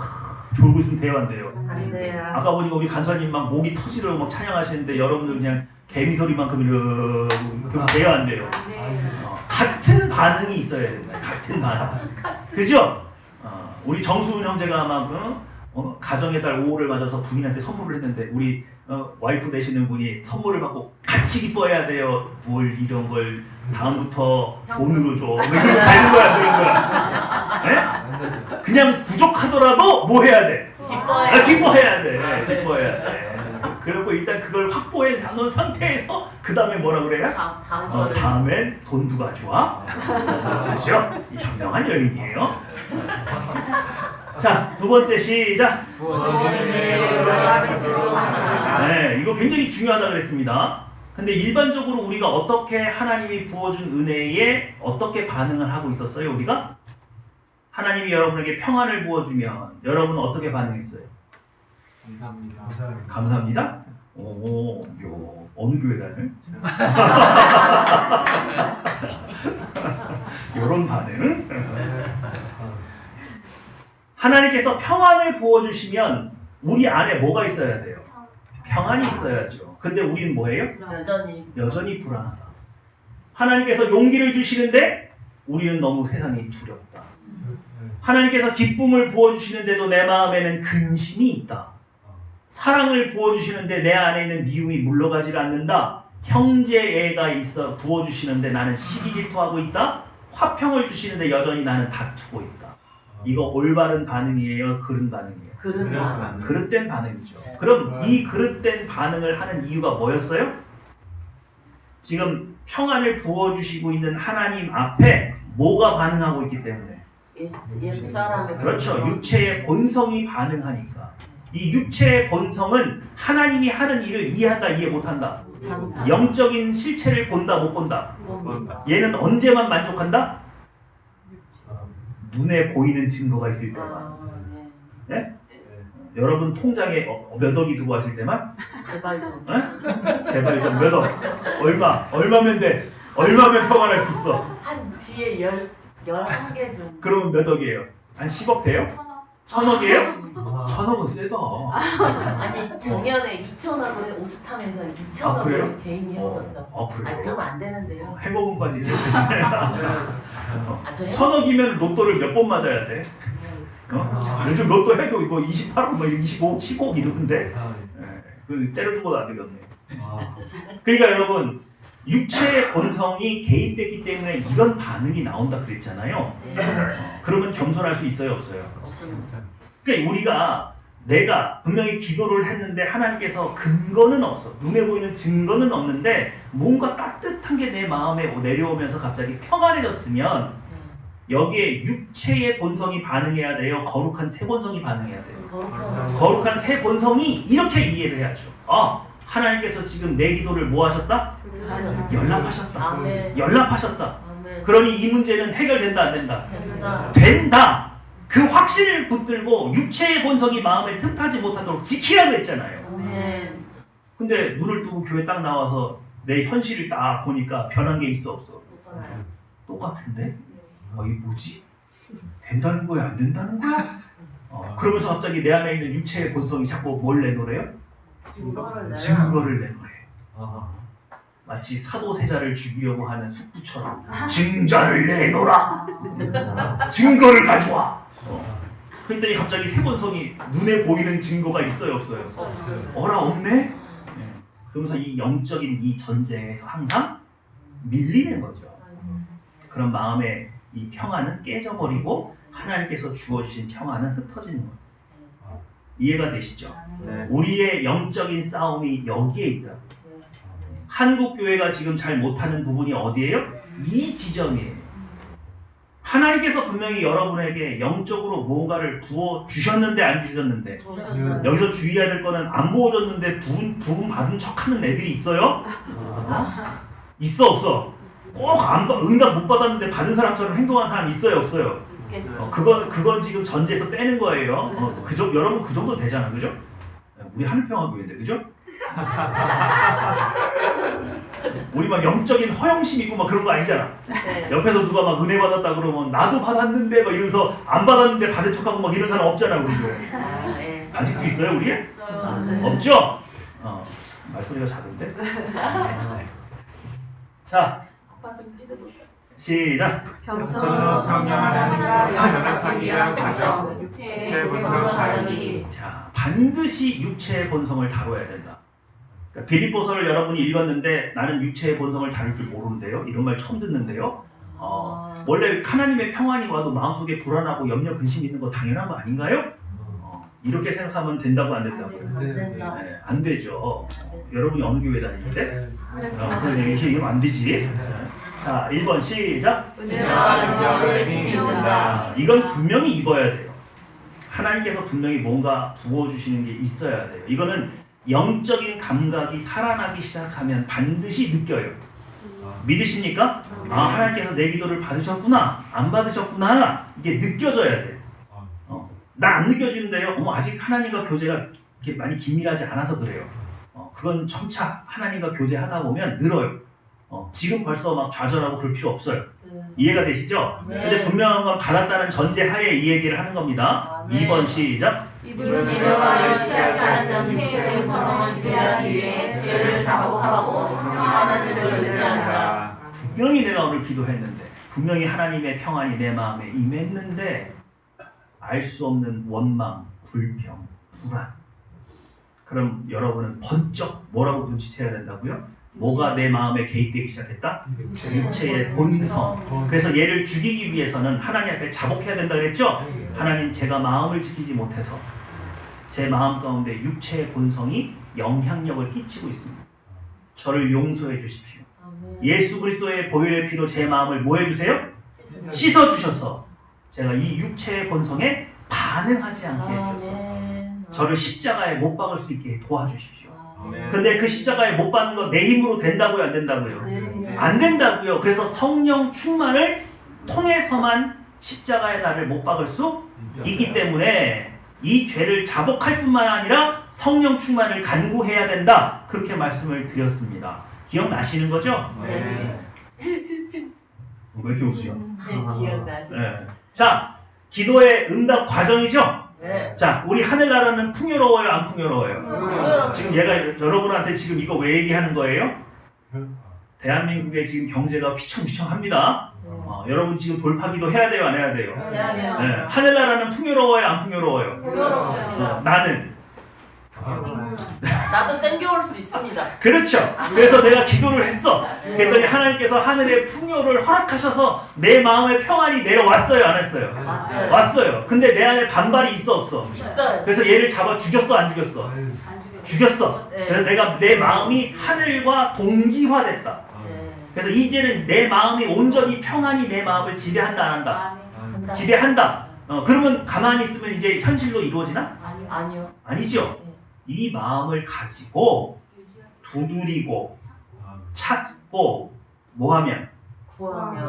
졸고 있으면 돼요, 안 돼요? 안 돼요. 아까 보니까 우리 간사님 막 목이 터지려고 막 찬양하시는데 여러분들 그냥 개미 소리만큼 이렇게 돼요, 안 돼요? 같은 반응이 있어야 된다. 같은 반응. 그죠? 우리 정수훈 형제가 막 가정의 달 5호를 맞아서 부인한테 선물을 했는데 우리 와이프 되시는 분이 선물을 받고 같이 기뻐해야 돼요. 뭘 이런 걸 다음부터 돈으로 줘. 뭐 이런 거 되는 거야, 그런 거야. 네? 그냥 부족하더라도 뭐 해야 돼? 기뻐해야 돼. 기뻐해야 돼. 그리고 일단 그걸 확보해 놓은 상태에서 그 다음에 뭐라 그래요? 다음엔 돈도 가져와. 그렇죠? 현명한 여인이에요. 자, 두 번째 시작. 무엇인데 올바른 강도로 반응하나. 네, 이거 굉장히 중요하다 그랬습니다. 근데 일반적으로 우리가 어떻게 하나님이 부어준 은혜에 어떻게 반응을 하고 있었어요, 우리가? 하나님이 여러분에게 평안을 부어주면 여러분은 어떻게 반응했어요? 감사합니다. 감사합니다. 오, 요 어느 교회 다녀요? 요런 반응? 하나님께서 평안을 부어주시면 우리 안에 뭐가 있어야 돼요? 평안이 있어야죠. 근데 우리는 뭐예요? 여전히 불안하다. 하나님께서 용기를 주시는데 우리는 너무 세상이 두렵다. 하나님께서 기쁨을 부어주시는데도 내 마음에는 근심이 있다. 사랑을 부어주시는데 내 안에 있는 미움이 물러가지를 않는다. 형제애가 있어 부어주시는데 나는 시기 질투하고 있다. 화평을 주시는데 여전히 나는 다투고 있다. 이거 올바른 반응이에요? 그른 반응이에요? 그릇된 반응이죠. 그럼 이 그릇된 반응을 하는 이유가 뭐였어요? 지금 평안을 부어주시고 있는 하나님 앞에 뭐가 반응하고 있기 때문에. 그렇죠. 육체의 본성이 반응하니까. 이 육체의 본성은 하나님이 하는 일을 이해한다, 이해 못한다. 영적인 실체를 본다, 못 본다. 얘는 언제만 만족한다? 눈에 보이는 증거가 있을 때만. 네? 여러분 통장에 몇 억이 두고 왔을 때만? 제발 좀. 네? 제발 좀 몇 억. 얼마면 돼? 얼마면 평안할 수 있어? 한 뒤에 11개 좀. 그러면 몇 억이에요? 한 10억 돼요? 1,000억이에요? 1,000억은 세다. 아니 작년에 2,000원을 오스타면서 2,000원을 개인이 해먹었다고. 그래요? 그러면 안 되는데요. 해먹은까지. 아, 저요? 1,000억이면 로또를 몇 번 맞아야 돼? 요즘 로또 해도 이거 28억, 뭐 25억, 15억 이러던데. 그 때려주고도 안 되겠네. 그러니까 여러분, 육체의 본성이 개입됐기 때문에 이런 반응이 나온다 그랬잖아요. 그러면 겸손할 수 있어요, 없어요? 그러니까 내가 분명히 기도를 했는데 하나님께서 근거는 없어. 눈에 보이는 증거는 없는데 뭔가 따뜻한 게 내 마음에 내려오면서 갑자기 평안해졌으면 여기에 육체의 본성이 반응해야 돼요? 거룩한 새 본성이 반응해야 돼요? 거룩한 새 본성이 이렇게 이해를 해야죠. 하나님께서 지금 내 기도를 뭐 하셨다? 연락하셨다. 연락하셨다. 그러니 이 문제는 해결된다, 안 된다? 된다. 그 확신을 붙들고 육체의 본성이 마음에 틈타지 못하도록 지키라고 했잖아요. 근데 눈을 뜨고 교회 딱 나와서 내 현실을 딱 보니까 변한 게 있어, 없어? 똑같은데? 이게 뭐지? 된다는 거야, 안 된다는 거야? 그러면서 갑자기 내 안에 있는 육체의 본성이 자꾸 뭘 내놓으래요? 증거를 내놓으래. 마치 사도세자를 죽이려고 하는 숙부처럼 증자를 내놓으라. 증거를 가져와. 그랬더니 갑자기 세번성이 눈에 보이는 증거가 있어요, 없어요? 어라, 없네? 그러면서 이 영적인 이 전쟁에서 항상 밀리는 거죠. 그런 마음의 이 평안은 깨져버리고 하나님께서 주어주신 평안은 흩어지는 거예요. 이해가 되시죠? 네. 우리의 영적인 싸움이 여기에 있다. 한국 교회가 지금 잘 못하는 부분이 어디예요? 이 지점이에요. 하나님께서 분명히 여러분에게 영적으로 무언가를 부어 주셨는데 안 주셨는데, 여기서 주의해야 될 거는 안 부어줬는데 부름 받은 척하는 애들이 있어요? 있어 없어? 꼭 응답 못 받았는데 받은 사람처럼 행동하는 사람 있어요 없어요? 그건 지금 전제에서 빼는 거예요. 여러분 그 정도 되잖아, 그죠? 우리 한평화교회인데, 그죠? 우리 막 영적인 허영심 있고 막 그런 거 아니잖아. 네. 옆에서 누가 막 은혜 받았다 그러면 나도 받았는데 막 이러면서 안 받았는데 받은 척하고 막 이런 사람 없잖아, 우리 교회. 네. 아직도 있어요, 우리? 있어요. 없죠? 말소리가 작은데? 자, 아빠 좀 찌르고. 시작. 겸손으로 성령 하나님과 연합하기 위한 과정. 육체의 본성 다루기. 자, 반드시 육체의 본성을 다뤄야 된다. 그러니까 빌립보서를 여러분이 읽었는데 나는 육체의 본성을 다룰 줄 모르는데요. 이런 말 처음 듣는데요. 원래 하나님의 평안이 와도 마음속에 불안하고 염려 근심 있는 거 당연한 거 아닌가요? 이렇게 생각하면 된다고 안 된다고요? 안 된다. 네, 안 되죠. 여러분이 어느 교회 다니는데? 이렇게 얘기하면 안 되지. 자, 1번 시작. 은혜와 능력을 힘입니다. 이건 분명히 입어야 돼요. 하나님께서 분명히 뭔가 부어주시는 게 있어야 돼요. 이거는 영적인 감각이 살아나기 시작하면 반드시 느껴요. 믿으십니까? 하나님께서 내 기도를 받으셨구나, 안 받으셨구나, 이게 느껴져야 돼. 나 안 느껴지는데요? 아직 하나님과 교제가 이렇게 많이 긴밀하지 않아서 그래요. 그건 점차 하나님과 교제하다 보면 늘어요. 지금 벌써 막 좌절하고 그럴 필요 없어요. 이해가 되시죠? 네. 근데 분명한 건 받았다는 전제 하에 이 얘기를 하는 겁니다. 네. 2번 시작. 이분은 예배와 열취하지 않는 육체의 본성을 지배하기 위해 죄를 자복하고 성령하는 일을 의지한다. 분명히 내가 오늘 기도했는데, 분명히 하나님의 평안이 내 마음에 임했는데 알 수 없는 원망, 불평, 불안. 그럼 여러분은 번쩍 뭐라고 눈치채야 된다고요? 뭐가 내 마음에 개입되기 시작했다? 육체의 본성. 그래서 얘를 죽이기 위해서는 하나님 앞에 자복해야 된다 그랬죠? 하나님, 제가 마음을 지키지 못해서 제 마음 가운데 육체의 본성이 영향력을 끼치고 있습니다. 저를 용서해 주십시오. 예수 그리스도의 보혈의 피로 제 마음을 뭐 해주세요? 씻어주셔서 제가 이 육체의 본성에 반응하지 않게 해주셔서 저를 십자가에 못 박을 수 있게 도와주십시오. 근데 그 십자가에 못 박는 거 내 힘으로 된다고요, 안 된다고요? 안 된다고요. 그래서 성령 충만을 통해서만 십자가에 나를 못 박을 수 있기 때문에 이 죄를 자복할 뿐만 아니라 성령 충만을 간구해야 된다. 그렇게 말씀을 드렸습니다. 기억나시는 거죠? 네. 왜 이렇게 웃으요? 기억나시. 네. 자, 기도의 응답 과정이죠? 네. 자, 우리 하늘나라는 풍요로워요, 안 풍요로워요? 풍요롭죠. 지금 얘가 여러분한테 지금 이거 왜 얘기하는 거예요? 대한민국의 지금 경제가 휘청휘청합니다. 여러분 지금 돌파기도 해야 돼요, 안 해야 돼요? 해야 돼요. 네. 하늘나라는 풍요로워요, 안 풍요로워요? 풍요롭습니다. 나는. 나도 땡겨올 수 있습니다. 그렇죠. 그래서 내가 기도를 했어. 그랬더니 하나님께서 하늘의 풍요를 허락하셔서 내 마음의 평안이 내려왔어요, 안 했어요? 왔어요. 왔어요. 근데 내 안에 반발이 있어, 없어? 있어요. 그래서 얘를 잡아 죽였어, 안 죽였어? 죽였어. 네. 그래서 내 마음이 하늘과 동기화됐다. 네. 그래서 이제는 내 마음이 온전히 평안이 내 마음을 지배한다, 안 한다? 한다. 지배한다. 그러면 가만히 있으면 이제 현실로 이루어지나? 아니요. 아니죠. 네. 이 마음을 가지고 두드리고 찾고 뭐하면?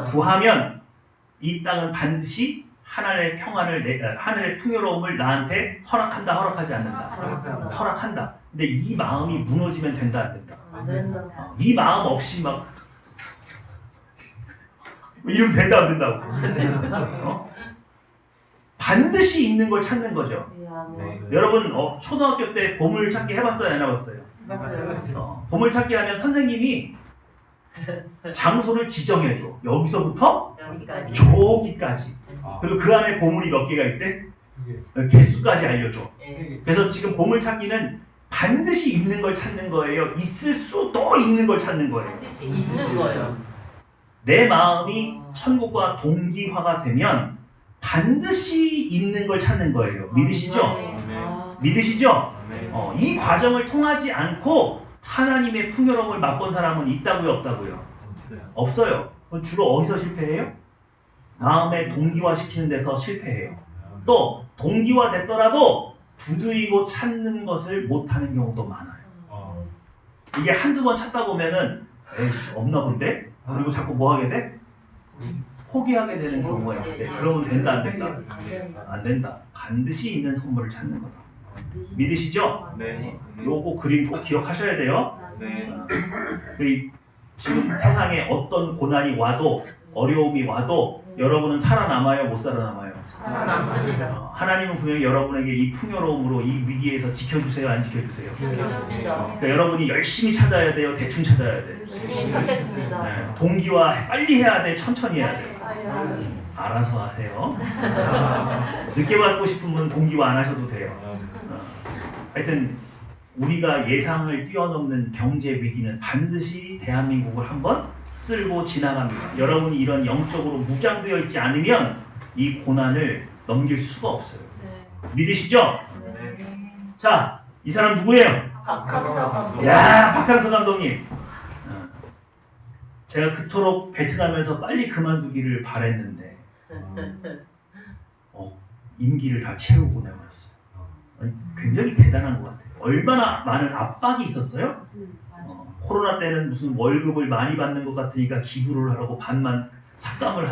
구하면 이 땅은 반드시 하늘의 평안을 하늘의 풍요로움을 나한테 허락한다, 허락하지 않는다? 허락한다. 근데 이 마음이 무너지면 된다, 안 된다? 안 된다. 이 마음 없이 막 이러면 된다, 안 된다고? 반드시 있는 걸 찾는 거죠. 여러분 초등학교 때 보물찾기 해봤어요, 안 해봤어요? 보물찾기 하면 선생님이 장소를 지정해줘. 여기서부터 여기까지. 저기까지. 아, 그리고 그 안에 보물이 몇 개가 있대? 이게 개수까지 알려줘. 예. 그래서 지금 보물 찾기는 반드시 있는 걸 찾는 거예요. 있을 수도 있는 걸 찾는 거예요. 있는 거예요. 내 마음이 천국과 동기화가 되면 반드시 있는 걸 찾는 거예요. 믿으시죠? 아, 믿으시죠? 이 과정을 통하지 않고 하나님의 풍요로움을 맛본 사람은 있다고요, 없다고요? 없어요. 그럼 주로 어디서 실패해요? 마음의 동기화 시키는 데서 실패해요. 또 동기화 됐더라도 두드리고 찾는 것을 못하는 경우도 많아요. 이게 한두 번 찾다 보면은 에이씨 없나 본데? 그리고 자꾸 뭐 하게 돼? 포기하게 되는 경우가 있대. 그러면 된다 안 된다? 안 된다. 안 된다. 반드시 있는 선물을 찾는 거다. 믿으시죠? 네. 요거 그림 꼭 기억하셔야 돼요. 네. 지금 세상에 어떤 고난이 와도 어려움이 와도 여러분은 살아남아요? 못 살아남아요? 살아남습니다. 하나님은 분명히 여러분에게 이 풍요로움으로 이 위기에서 지켜주세요? 안 지켜주세요? 지켜줍니다. 그러니까 여러분이 열심히 찾아야 돼요? 대충 찾아야 돼요? 열심히 찾겠습니다. 네, 동기화 빨리 해야 돼? 천천히 해야 돼? 알아서 하세요. 늦게 받고 싶은 분 동기화 안 하셔도 돼요. 하여튼 우리가 예상을 뛰어넘는 경제 위기는 반드시 대한민국을 한번 쓸고 지나갑니다. 여러분이 이런 영적으로 무장되어 있지 않으면 이 고난을 넘길 수가 없어요. 믿으시죠? 자, 이 사람 누구예요? 박학서 감독. 야, 박항서 감독님. 제가 그토록 베트남에서 빨리 그만두기를 바랬는데 임기를 다 채우고 내버렸어요. 굉장히 대단한 것 같아요. 얼마나 많은 압박이 있었어요? 코로나 때는 무슨 월급을 많이 받는 것 같으니까 기부를 하라고 반만 삭감을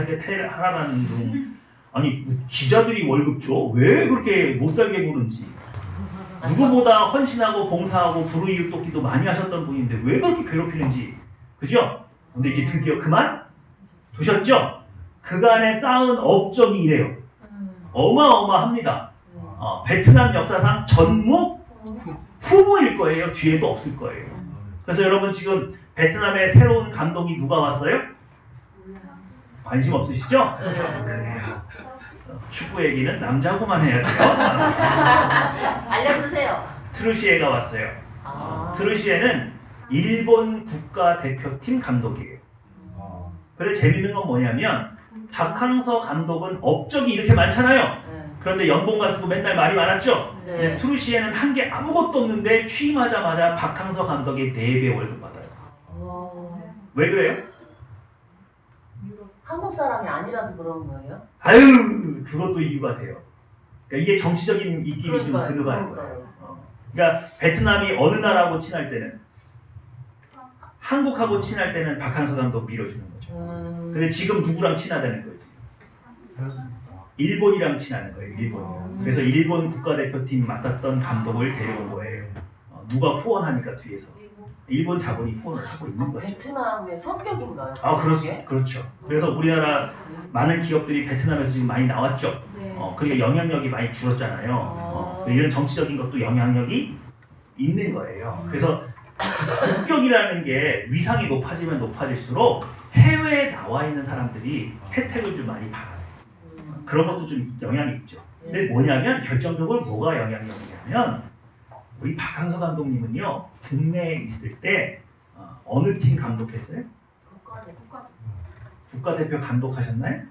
하라는 둥. 아니 기자들이 월급 줘? 왜 그렇게 못 살게 구는지. 누구보다 헌신하고 봉사하고 불우이웃돕기도 많이 하셨던 분인데 왜 그렇게 괴롭히는지. 그죠? 근데 이제 드디어 그만 두셨죠? 그간에 쌓은 업적이 이래요. 어마어마합니다. 베트남 역사상 전무 후보일 거예요. 뒤에도 없을 거예요. 그래서 여러분 지금 베트남에 새로운 감독이 누가 왔어요? 관심 없으시죠? 그래요. 축구 얘기는 남자하고만 해야 돼요. 알려주세요. 트루시에가 왔어요. 트루시에는 일본 국가대표팀 감독이에요. 근데 재밌는 건 뭐냐면 박항서 감독은 업적이 이렇게 많잖아요. 그런데 연봉 가지고 맨날 말이 많았죠. 근데 트루시에는 한 게 아무것도 없는데 취임하자마자 박항서 감독이 4배 월급 받아요. 왜 그래요? 한국 사람이 아니라서 그런 거예요? 아유, 그것도 이유가 돼요. 그러니까 이게 정치적인 입김이 좀 그러니까요, 들어가는 그러니까요. 거예요. 그러니까 베트남이 어느 나라하고 친할 때는 한국하고 친할 때는 박항서 감독 밀어주는 거죠. 근데 지금 누구랑 친하다는 거지? 일본이랑 친하는 거예요. 일본이랑. 그래서 일본 국가대표팀 맡았던 감독을 데려온 거예요. 누가 후원하니까 뒤에서. 일본 자본이 후원을 하고 있는 거죠. 베트남의 성격인가요? 그렇죠. 그래서 우리나라 많은 기업들이 베트남에서 지금 많이 나왔죠. 그리고 영향력이 많이 줄었잖아요. 이런 정치적인 것도 영향력이 있는 거예요. 그래서 국격이라는 게 위상이 높아지면 높아질수록 해외에 나와 있는 사람들이 혜택을 좀 많이 받아요. 그런 것도 좀 영향이 있죠. 근데 뭐냐면 결정적으로 뭐가 영향력이냐면 우리 박항서 감독님은요 국내에 있을 때 어느 팀 감독했어요? 국가대표 감독하셨나요?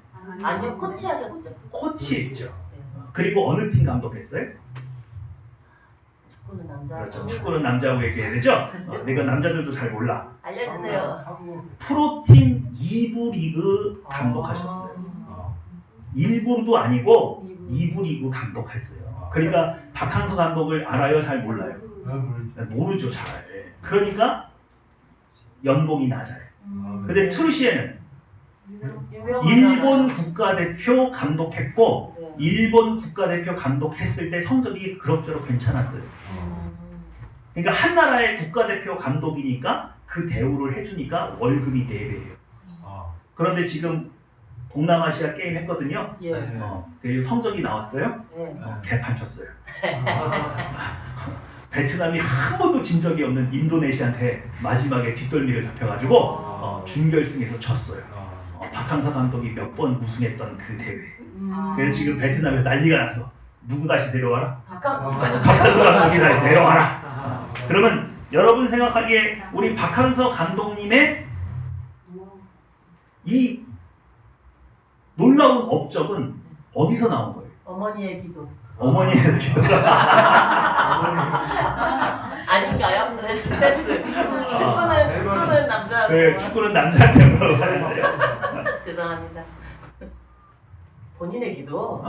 아니요, 코치하셨죠. 코치했죠. 그리고 어느 팀 감독했어요? 축구는 남자. 그렇죠. 축구는 남자하고 얘기해야 되죠? 내가 남자들도 잘 몰라. 알려주세요. 프로팀 2부 리그 감독하셨어요. 1부도 아니고 2부 리그 감독했어요. 그러니까 박항서 감독을 알아요? 잘 몰라요? 모르죠. 잘. 그러니까 연봉이 낮아요. 근데 트루시에는 일본 국가대표 감독했고 일본 국가대표 감독했을 때 성적이 그럭저럭 괜찮았어요. 그러니까 한 나라의 국가대표 감독이니까 그 대우를 해주니까 월급이 4배예요. 그런데 지금 동남아시아 게임 했거든요. 그 성적이 나왔어요. 개판 쳤어요. 베트남이 한 번도 진 적이 없는 인도네시아한테 마지막에 뒷덜미를 잡혀가지고 준결승에서 졌어요. 박항서 감독이 몇 번 우승했던 그 대회. 그래서 지금 베트남에 난리가 났어. 누구 다시 데려와라? 박항서 감독이 다시 데려와라. 그러면 여러분 생각하기에 우리 박항서 감독님의 이 놀라운 업적은 어디서 나온 거예요? 어머니의 기도. 어머니의 기도가 아닌가요? 네, 패스. 축구는 남자. 그래, 축구는 남자한테 물어봤는데요. 죄송합니다. 본인의 기도.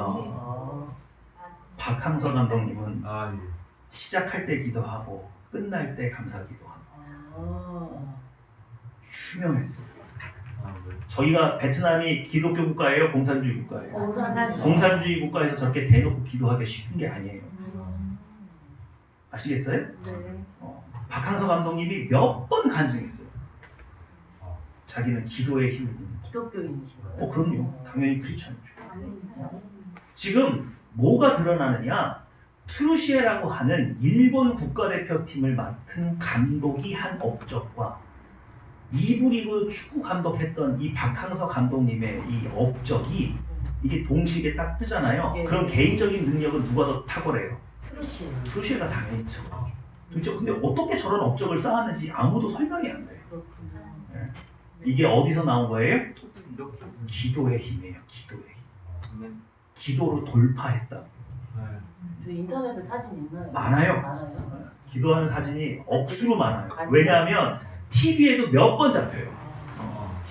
박항서 감독님은 아, 예. 시작할 때 기도하고 끝날 때 감사 기도하고 유명했어요. 아, 네. 저희가 베트남이 기독교 국가예요, 공산주의 국가예요? 공산주의. 공산주의 국가에서 저렇게 대놓고 기도하기 쉬운 게 아니에요. 아시겠어요? 네. 박항서 감독님이 몇 번 간증했어요. 자기는 기도의 힘을 믿는. 기독교인이신가요? 그럼요. 당연히 크리스찬이죠. 지금 뭐가 드러나느냐? 트루시에라고 하는 일본 국가대표팀을 맡은 감독이 한 업적과 2부 리그 축구 감독했던 이 박항서 감독님의 이 업적이 이게 동시에 딱 뜨잖아요. 예. 그럼 개인적인 능력은 누가 더 탁월해요? 트루시. 트루시에가 당연히 탁월하죠. 그렇죠? 근데 어떻게 저런 업적을 쌓았는지 아무도 설명이 안 돼요. 그렇군요. 이게 어디서 나온 거예요? 기도의 힘이에요. 기도의 힘. 기도로 돌파했다. 네. 저 인터넷에 사진 있나요? 많아요. 많아요. 기도하는 사진이 억수로 많아요. 왜냐하면 TV에도 몇 번 잡혀요.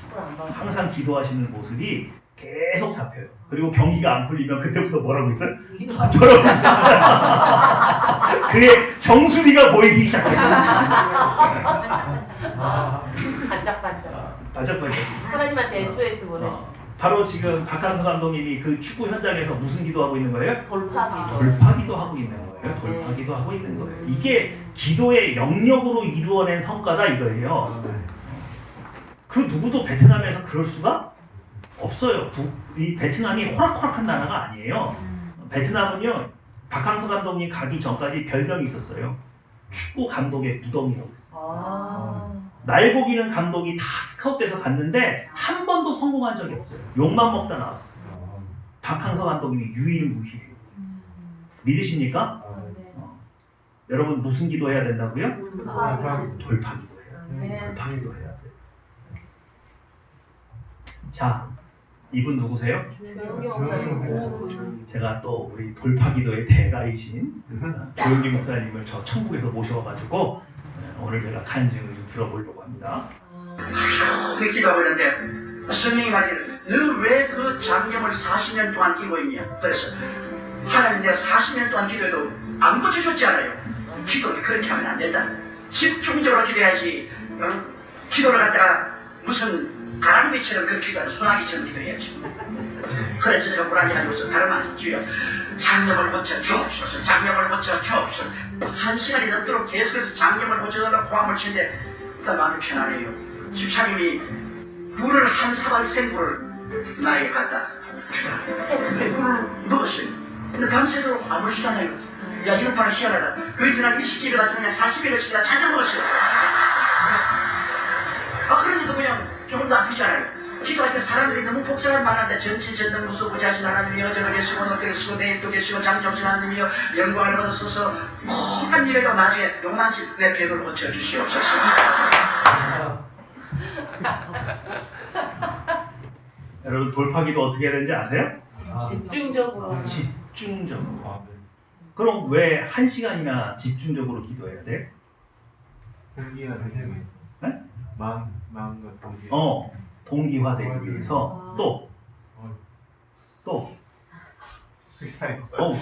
축구를 안 봐서. 항상 기도하시는 모습이 계속 잡혀요. 그리고 경기가 안 풀리면 그때부터 뭐라고 있어요? 저런 그의 정수리가 보이기 시작해요. 반짝반짝. 반짝반짝. 하나님한테 SOS 보내시. 바로 지금 박항서 감독님이 그 축구 현장에서 무슨 기도하고 있는 거예요? 돌파기도. 돌파기도 하고 있는 거예요. 돌파기도 하고 있는 거예요. 이게 기도의 영역으로 이루어낸 성과다 이거예요. 그 누구도 베트남에서 그럴 수가 없어요. 이 베트남이 호락호락한 나라가 아니에요. 베트남은요, 박항서 감독님 가기 전까지 별명이 있었어요. 축구 감독의 무덤이라고 했어요. 날고기는 감독이 다 스카웃돼서 갔는데 한 번도 성공한 적이 없어요. 욕만 먹다 나왔어요. 박항서 감독님이 유일무이해요. 믿으십니까? 여러분 무슨 기도해야 된다고요? 돌파 기도해요. 돌파 기도해야 돼요. 자, 이분 누구세요? 제가 또 우리 돌파 기도의 대가이신 조용기 목사님을 저 천국에서 모셔가지고 오늘 제가 간증을 좀 들어보려고 합니다. 그렇게 기도하고 있는데 성령이 말이를 너 왜 그 장염을 40년 동안 끼고 있냐. 그래서 하나님 내가 40년 동안 기도해도 안 고쳐줬지 않아요. 기도를 그렇게 하면 안 된다. 집중적으로 기도해야지. 기도를 갖다가 무슨 가랑비처럼 그렇게 기도하는 소나기처럼 기도해야지. 그래서 제가 불안해가지고서 다른 말씀 주여 장염을 고쳐 주옵소서. 장염을 고쳐 주옵소서. 한 시간이 넘도록 계속해서 장염을 고쳐달라고 호함을 치는데 일단 마음이 편안해요. 집사님이 물을 한 사발 생물을 나에게 갖다 주라. 물을 먹었어요. 근데 밤새도록 아무렇지도 않아요. 야, 이런 바는 희한하다. 그 이튿날 일식집에 가서 그냥 40일을 찾아 먹었어요. 그런데도 그냥 조금도 아프잖아요. 기도할 때 사람들이 너무 복잡한 말한데 전치 전능 무소부지하신 하나님이 어제도 계시고 오늘도 계시고 내일도 계시고 잠정신 하나님이여 영광을 받으소서. 모든 일에도 나중에 요만치 내 벽을 고쳐주시옵소서. 여러분 돌파기도 어떻게 해야 되는지 아세요? 집중적으로. 집중적으로. 그럼 왜 1시간이나 집중적으로 기도해야 돼? 동기가 되기 위해서. 네? 마음과 동기. 동기화되기 위해서 또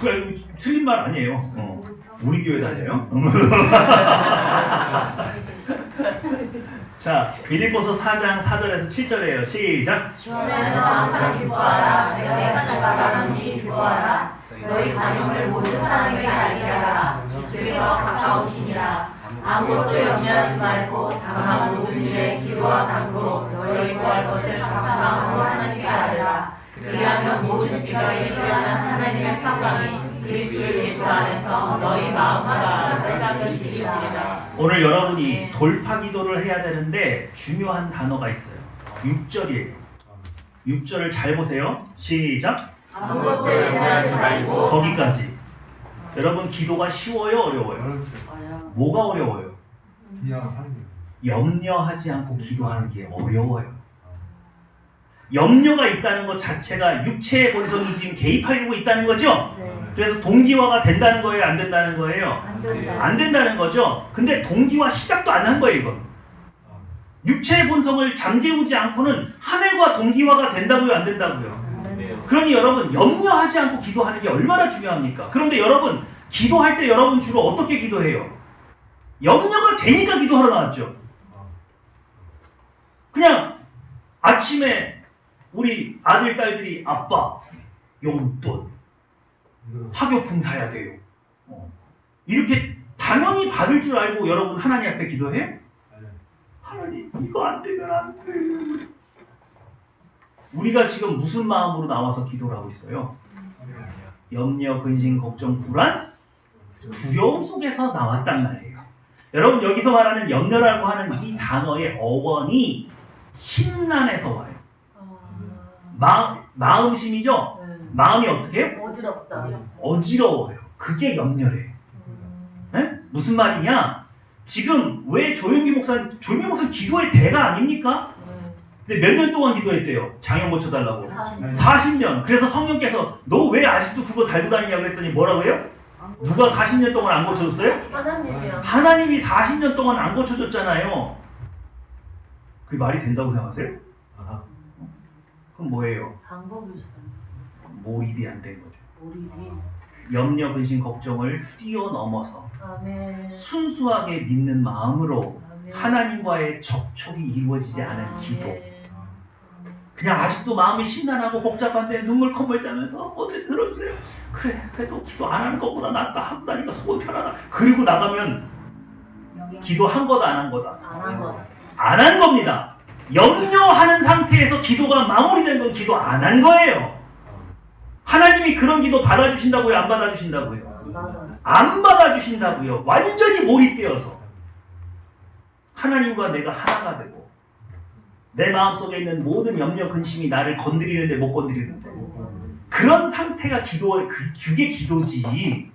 그래 틀린 말 아니에요. 우리 교회 다녀요. 자, 빌립보서 4장 4절에서 7절이에요. 시작. 주 안에서 항상 기뻐하라. 내가 다시 말하노니 기뻐하라. 너희 관용을 모든 사람에게 알게 하라. 주께서 가까우시니라. 아무것도 염려하지 말고 다만 모든 일에 기도와 간구로 너희 구할 것을 감사함으로 하나님께 아뢰라. 그리하면 모든 지각에 필요한 하나님의 평강이 그리스도 예수 안에서 너희 마음과 생각을 지키시리라. 오늘 여러분이 돌파 기도를 해야 되는데 중요한 단어가 있어요. 6절이에요. 6절을 잘 보세요. 시작. 아무것도 염려하지 말고 거기까지. 여러분 기도가 쉬워요, 어려워요? 뭐가 어려워요? 그냥 하는 게. 염려하지 않고 기도하는 게 어려워요. 염려가 있다는 것 자체가 육체의 본성이 지금 개입하고 있다는 거죠? 네. 그래서 동기화가 된다는 거예요? 안 된다는 거예요? 안 된다. 안 된다는 거죠? 근데 동기화 시작도 안 한 거예요, 이건. 육체의 본성을 잠재우지 않고는 하늘과 동기화가 된다고요? 안 된다고요? 네. 그러니 여러분 염려하지 않고 기도하는 게 얼마나 중요합니까? 그런데 여러분 기도할 때 여러분 주로 어떻게 기도해요? 염려가 되니까 기도하러 나왔죠. 그냥 아침에 우리 아들 딸들이 아빠 용돈 학용품 사야 돼요. 이렇게 당연히 받을 줄 알고 여러분 하나님 앞에 기도해요? 하나님 이거 안 되면 안 돼요. 우리가 지금 무슨 마음으로 나와서 기도를 하고 있어요? 염려, 근심, 걱정, 불안, 두려움 속에서 나왔단 말이에요. 여러분 여기서 말하는 염려라고 하는 이 단어의 어원이 심란에서 와요. 마음심이죠? 마음이 어떻게 해요? 어지럽다. 어지러워요. 그게 염려래요. 에? 무슨 말이냐? 지금 왜 조용기 목사는 기도의 대가 아닙니까? 근데 몇 년 동안 기도했대요. 장염 고쳐달라고. 40년. 그래서 성령께서 너 왜 아직도 그거 달고 다니냐고 그랬더니 뭐라고 해요? 누가 40년 동안 안 고쳐줬어요? 하나님이야. 하나님이 40년 동안 안 고쳐줬잖아요. 그게 말이 된다고 생각하세요? 아하. 그럼 뭐예요? 방법이잖아. 몰입이 안 된 거죠. 몰입이. 염려, 근심, 걱정을 뛰어넘어서 아멘. 순수하게 믿는 마음으로 아멘. 하나님과의 접촉이 이루어지지 않은 기도. 아멘. 그냥 아직도 마음이 심란하고 복잡한데 눈물 콧물 짜면서 어째 들어주세요. 그래 그래도 기도 안 하는 것보다 낫다 하고 다니까 속은 편하다. 그리고 나가면 기도한 거다 안 한 거다. 안 한 거. 안 한 겁니다. 염려하는 상태에서 기도가 마무리된 건 기도 안 한 거예요. 하나님이 그런 기도 받아주신다고요? 안 받아주신다고요? 나도. 안 받아주신다고요. 완전히 몰입되어서 하나님과 내가 하나가 되고 내 마음속에 있는 모든 염려 근심이 나를 건드리는데 못 건드리는데 그런 상태가 그게 기도지.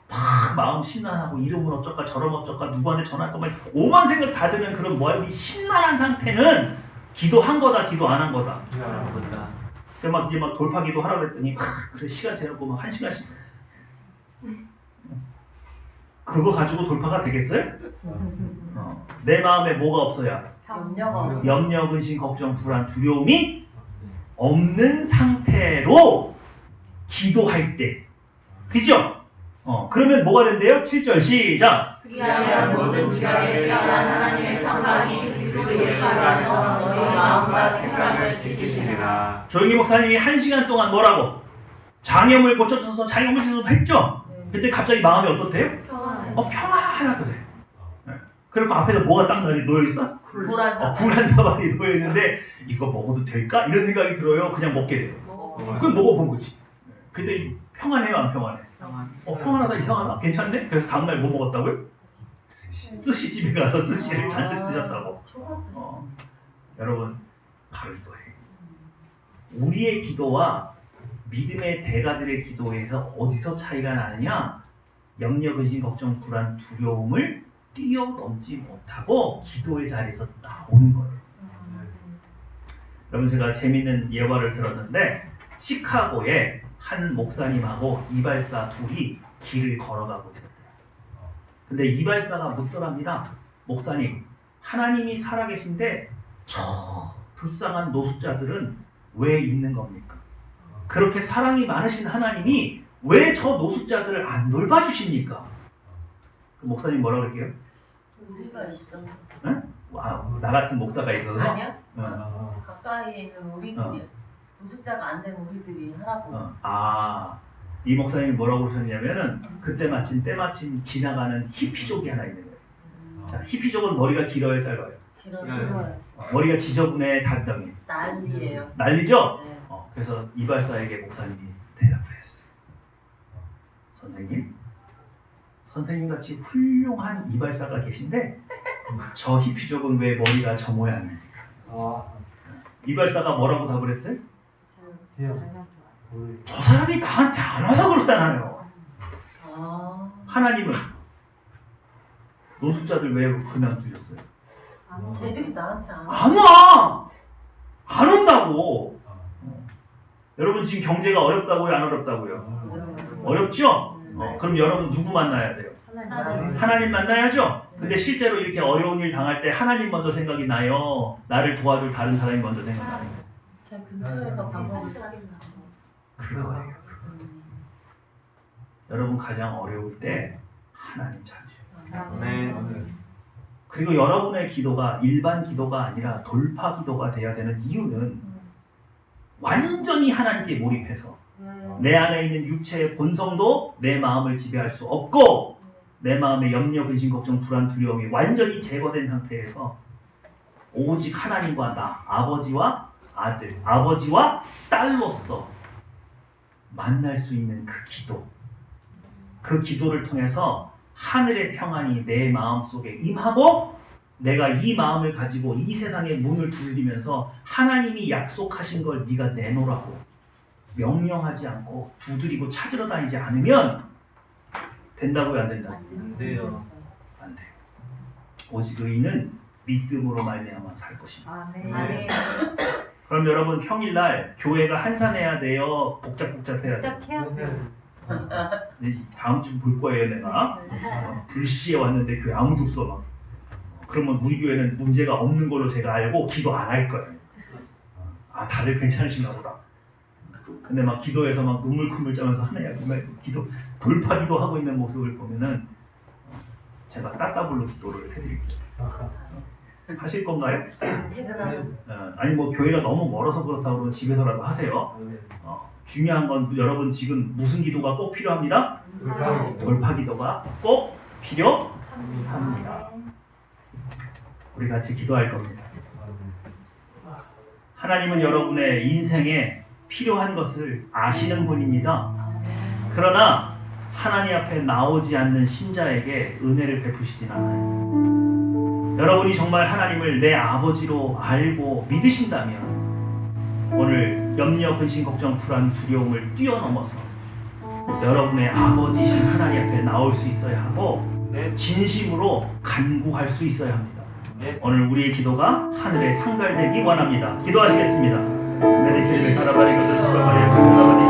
막 마음 심란하고 이름은 어쩔까 저름 어쩔까 누구한테 전화할까 막 오만 생각 다 드는 그런 마음이 심란한 상태는 기도한 거다 기도 안 한 거다. 그래 막 이제 막 돌파 기도 하라고 그랬더니 그래 시간 재놓고 막 1시간씩 그거 가지고 돌파가 되겠어요? 내 마음에 뭐가 없어야? 염려가. 염려, 근심, 걱정, 불안, 두려움이 없는 상태로 기도할 때 그죠? 그러면 뭐가 된대요? 7절 시작. 그리하면 모든 지각에 뛰어난 하나님의 평강이 그리스도 예수 안에서 너희 마음과 생각을 지키시리라. 조용히 목사님이 1시간 동안 뭐라고? 장염을 고쳐줘서 장염을 치료도 했죠? 그때 갑자기 마음이 어떻대요? 평안해. 평안하다 그래. 그리고 앞에서 뭐가 딱 놓여있어? 불안사. 굴한 사발이 놓여있는데 이거 먹어도 될까? 이런 생각이 들어요. 그냥 먹게 돼요. 그럼 먹어본 거지. 그때 평안해요? 안 평안해? 평안하다 이상하다? 괜찮네? 그래서 다음날 뭐 먹었다고요? 스시집에 가서 스시를 잔뜩 드셨다고. 여러분 바로 이거예요. 우리의 기도와 믿음의 대가들의 기도에서 어디서 차이가 나느냐? 염려, 근심, 걱정, 불안, 두려움을 뛰어넘지 못하고 기도의 자리에서 나오는 거예요. 여러분 제가 재밌는 예화를 들었는데 시카고에 한 목사님하고 이발사 둘이 길을 걸어가고 있었대요. 근데 이발사가 묻더랍니다. 목사님, 하나님이 살아계신데 저 불쌍한 노숙자들은 왜 있는 겁니까? 그렇게 사랑이 많으신 하나님이 왜 저 노숙자들을 안 돌봐주십니까? 그 목사님 뭐라고 할게요? 우리가 있어. 응? 나 같은 목사가 있어서 아니야? 어. 가까이에 있는 우리들이 노숙자가 안 된 우리들이 하라고. 이 목사님이 뭐라고 그러셨냐면은 그때 마침 때마침 지나가는 히피족이 하나 있는 거예요. 자, 히피족은 머리가 길어요, 짧아요? 길어요. 머리가 지저분해, 단정해. 난리예요. 난리죠? 네. 그래서 이발사에게 목사님이 대답을 했어요. 선생님같이 훌륭한 이발사가 계신데 저 히피족은 왜 머리가 저 모양입니까? 이발사가 뭐라고 답을 했어요? 저 사람이 나한테 안 와서 그러잖아요. 하나님은 노숙자들 왜 그냥 두셨어요? 쟤들이 나한테 안 와. 안 와! 안 온다고! 여러분 지금 경제가 어렵다고요? 안 어렵다고요? 어렵죠? 그럼 여러분 누구 만나야 돼요? 하나님 만나야죠? 근데 실제로 이렇게 어려운 일 당할 때 하나님 먼저 생각이 나요? 나를 도와줄 다른 사람이 먼저 생각나요? 제 근처에서 밥 먹을 때 그거예요. 여러분 가장 어려울 때 하나님 찾으셔요. 네. 그리고 여러분의 기도가 일반 기도가 아니라 돌파 기도가 돼야 되는 이유는 완전히 하나님께 몰입해서 내 안에 있는 육체의 본성도 내 마음을 지배할 수 없고 내 마음의 염려, 근심, 걱정, 불안, 두려움이 완전히 제거된 상태에서 오직 하나님과 나, 아버지와 아들, 아버지와 딸로서 만날 수 있는 그 기도, 그 기도를 통해서 하늘의 평안이 내 마음속에 임하고 내가 이 마음을 가지고 이 세상의 문을 두드리면서 하나님이 약속하신 걸 네가 내놓으라고 명령하지 않고 두드리고 찾으러 다니지 않으면 된다고요, 안 된다고요? 안 돼요. 안 돼요. 오직 의인은 믿음으로 말미암아 살 것입니다. 아멘. 그럼 여러분 평일날 교회가 한산해야 돼요? 복잡해야 돼요? 다음 주 볼 거예요 내가. 불시에 왔는데 교회 아무도 없어 막. 그러면 우리 교회는 문제가 없는 걸로 제가 알고 기도 안 할 거예요. 아 다들 괜찮으신가 보다. 근데 막 기도해서 막 눈물 콧물 짜면서 하나님 기도 돌파 기도하고 있는 모습을 보면은 제가 따따블로 기도를 해드릴게요. 하실 건가요? 아니 뭐 교회가 너무 멀어서 그렇다고 그러면 집에서라도 하세요. 중요한 건 여러분 지금 무슨 기도가 꼭 필요합니다? 돌파 기도가 꼭 필요합니다. 우리 같이 기도할 겁니다. 하나님은 여러분의 인생에 필요한 것을 아시는 분입니다. 그러나 하나님 앞에 나오지 않는 신자에게 은혜를 베푸시진 않아요. 여러분이 정말 하나님을 내 아버지로 알고 믿으신다면 오늘 염려, 근심, 걱정, 불안, 두려움을 뛰어넘어서 여러분의 아버지신 하나님 앞에 나올 수 있어야 하고 진심으로 간구할 수 있어야 합니다. 오늘 우리의 기도가 하늘에 상달되기 원합니다. 기도하시겠습니다. 메디케르베 카라바리 것을 수라바리 카라바리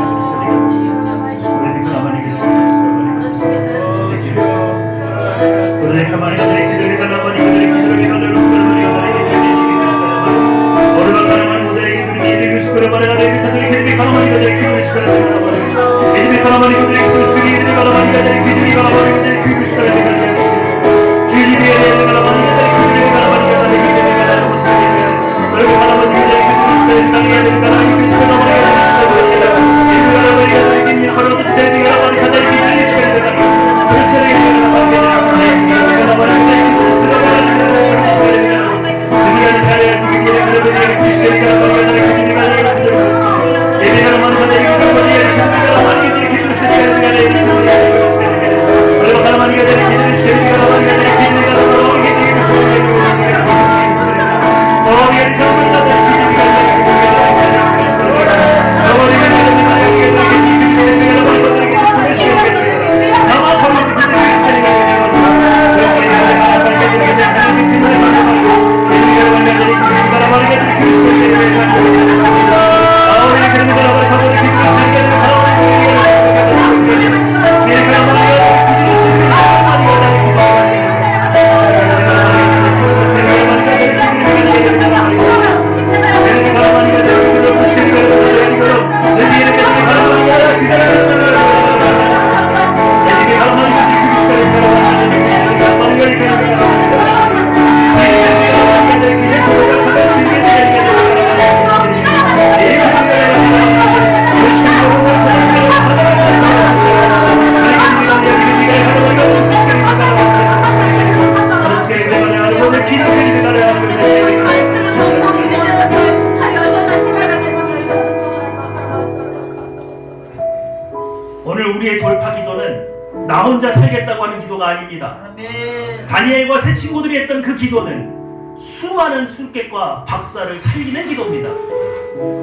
오늘 우리의 돌파 기도는 나 혼자 살겠다고 하는 기도가 아닙니다. 아멘. 다니엘과 세 친구들이 했던 그 기도는 수많은 술객과 박사를 살리는 기도입니다.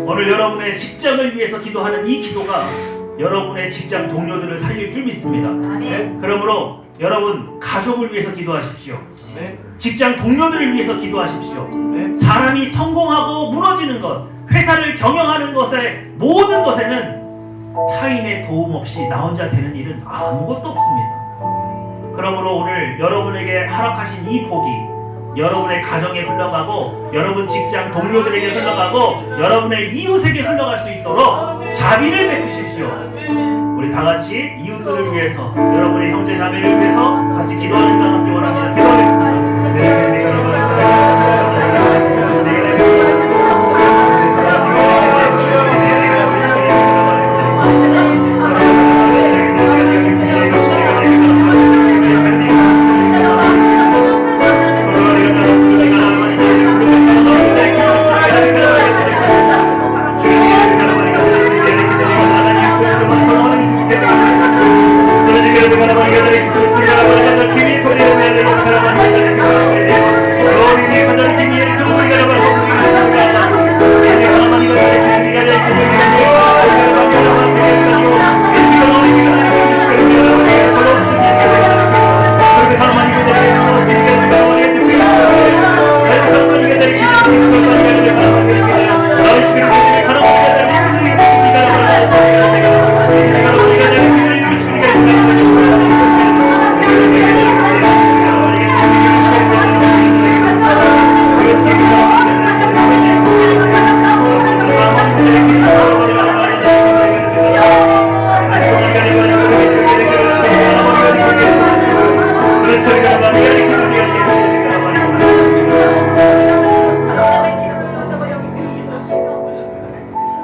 오늘 여러분의 직장을 위해서 기도하는 이 기도가 여러분의 직장 동료들을 살릴 줄 믿습니다. 아멘. 그러므로 여러분 가족을 위해서 기도하십시오. 네. 직장 동료들을 위해서 기도하십시오. 네. 사람이 성공하고 무너지는 것, 회사를 경영하는 것의 모든 것에는 타인의 도움 없이 나 혼자 되는 일은 아무것도 없습니다. 그러므로 오늘 여러분에게 허락하신 이 복이 여러분의 가정에 흘러가고 여러분 직장 동료들에게 흘러가고 여러분의 이웃에게 흘러갈 수 있도록 자비를 베푸십시오. 우리 다 같이 이웃들을 위해서 여러분의 형제 자매를 위해서 같이 기도하는 것 함께 원합니다. 기도하겠습니다.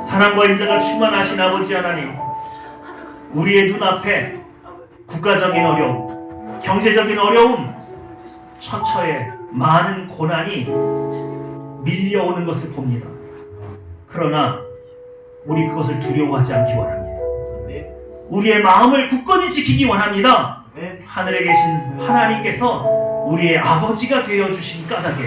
사랑과 인자가 충만하신 아버지 하나님, 우리의 눈앞에 국가적인 어려움, 경제적인 어려움, 처처에 많은 고난이 밀려오는 것을 봅니다. 그러나 우리 그것을 두려워하지 않기 원합니다. 네. 우리의 마음을 굳건히 지키기 원합니다. 네. 하늘에 계신 하나님께서 우리의 아버지가 되어주신 까닭에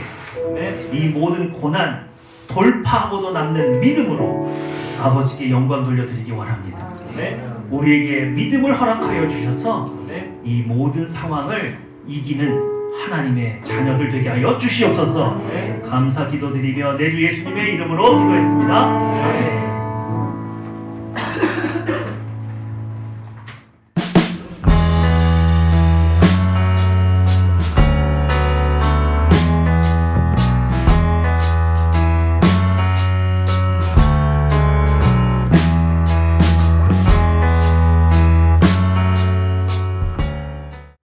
네. 이 모든 고난 돌파하고도 남는 믿음으로 아버지께 영광 돌려드리기 원합니다. 네. 우리에게 믿음을 허락하여 주셔서 네. 이 모든 상황을 이기는 하나님의 자녀들 되게 하여 주시옵소서. 네. 감사 기도드리며 내 주 예수님의 이름으로 기도했습니다. 아멘.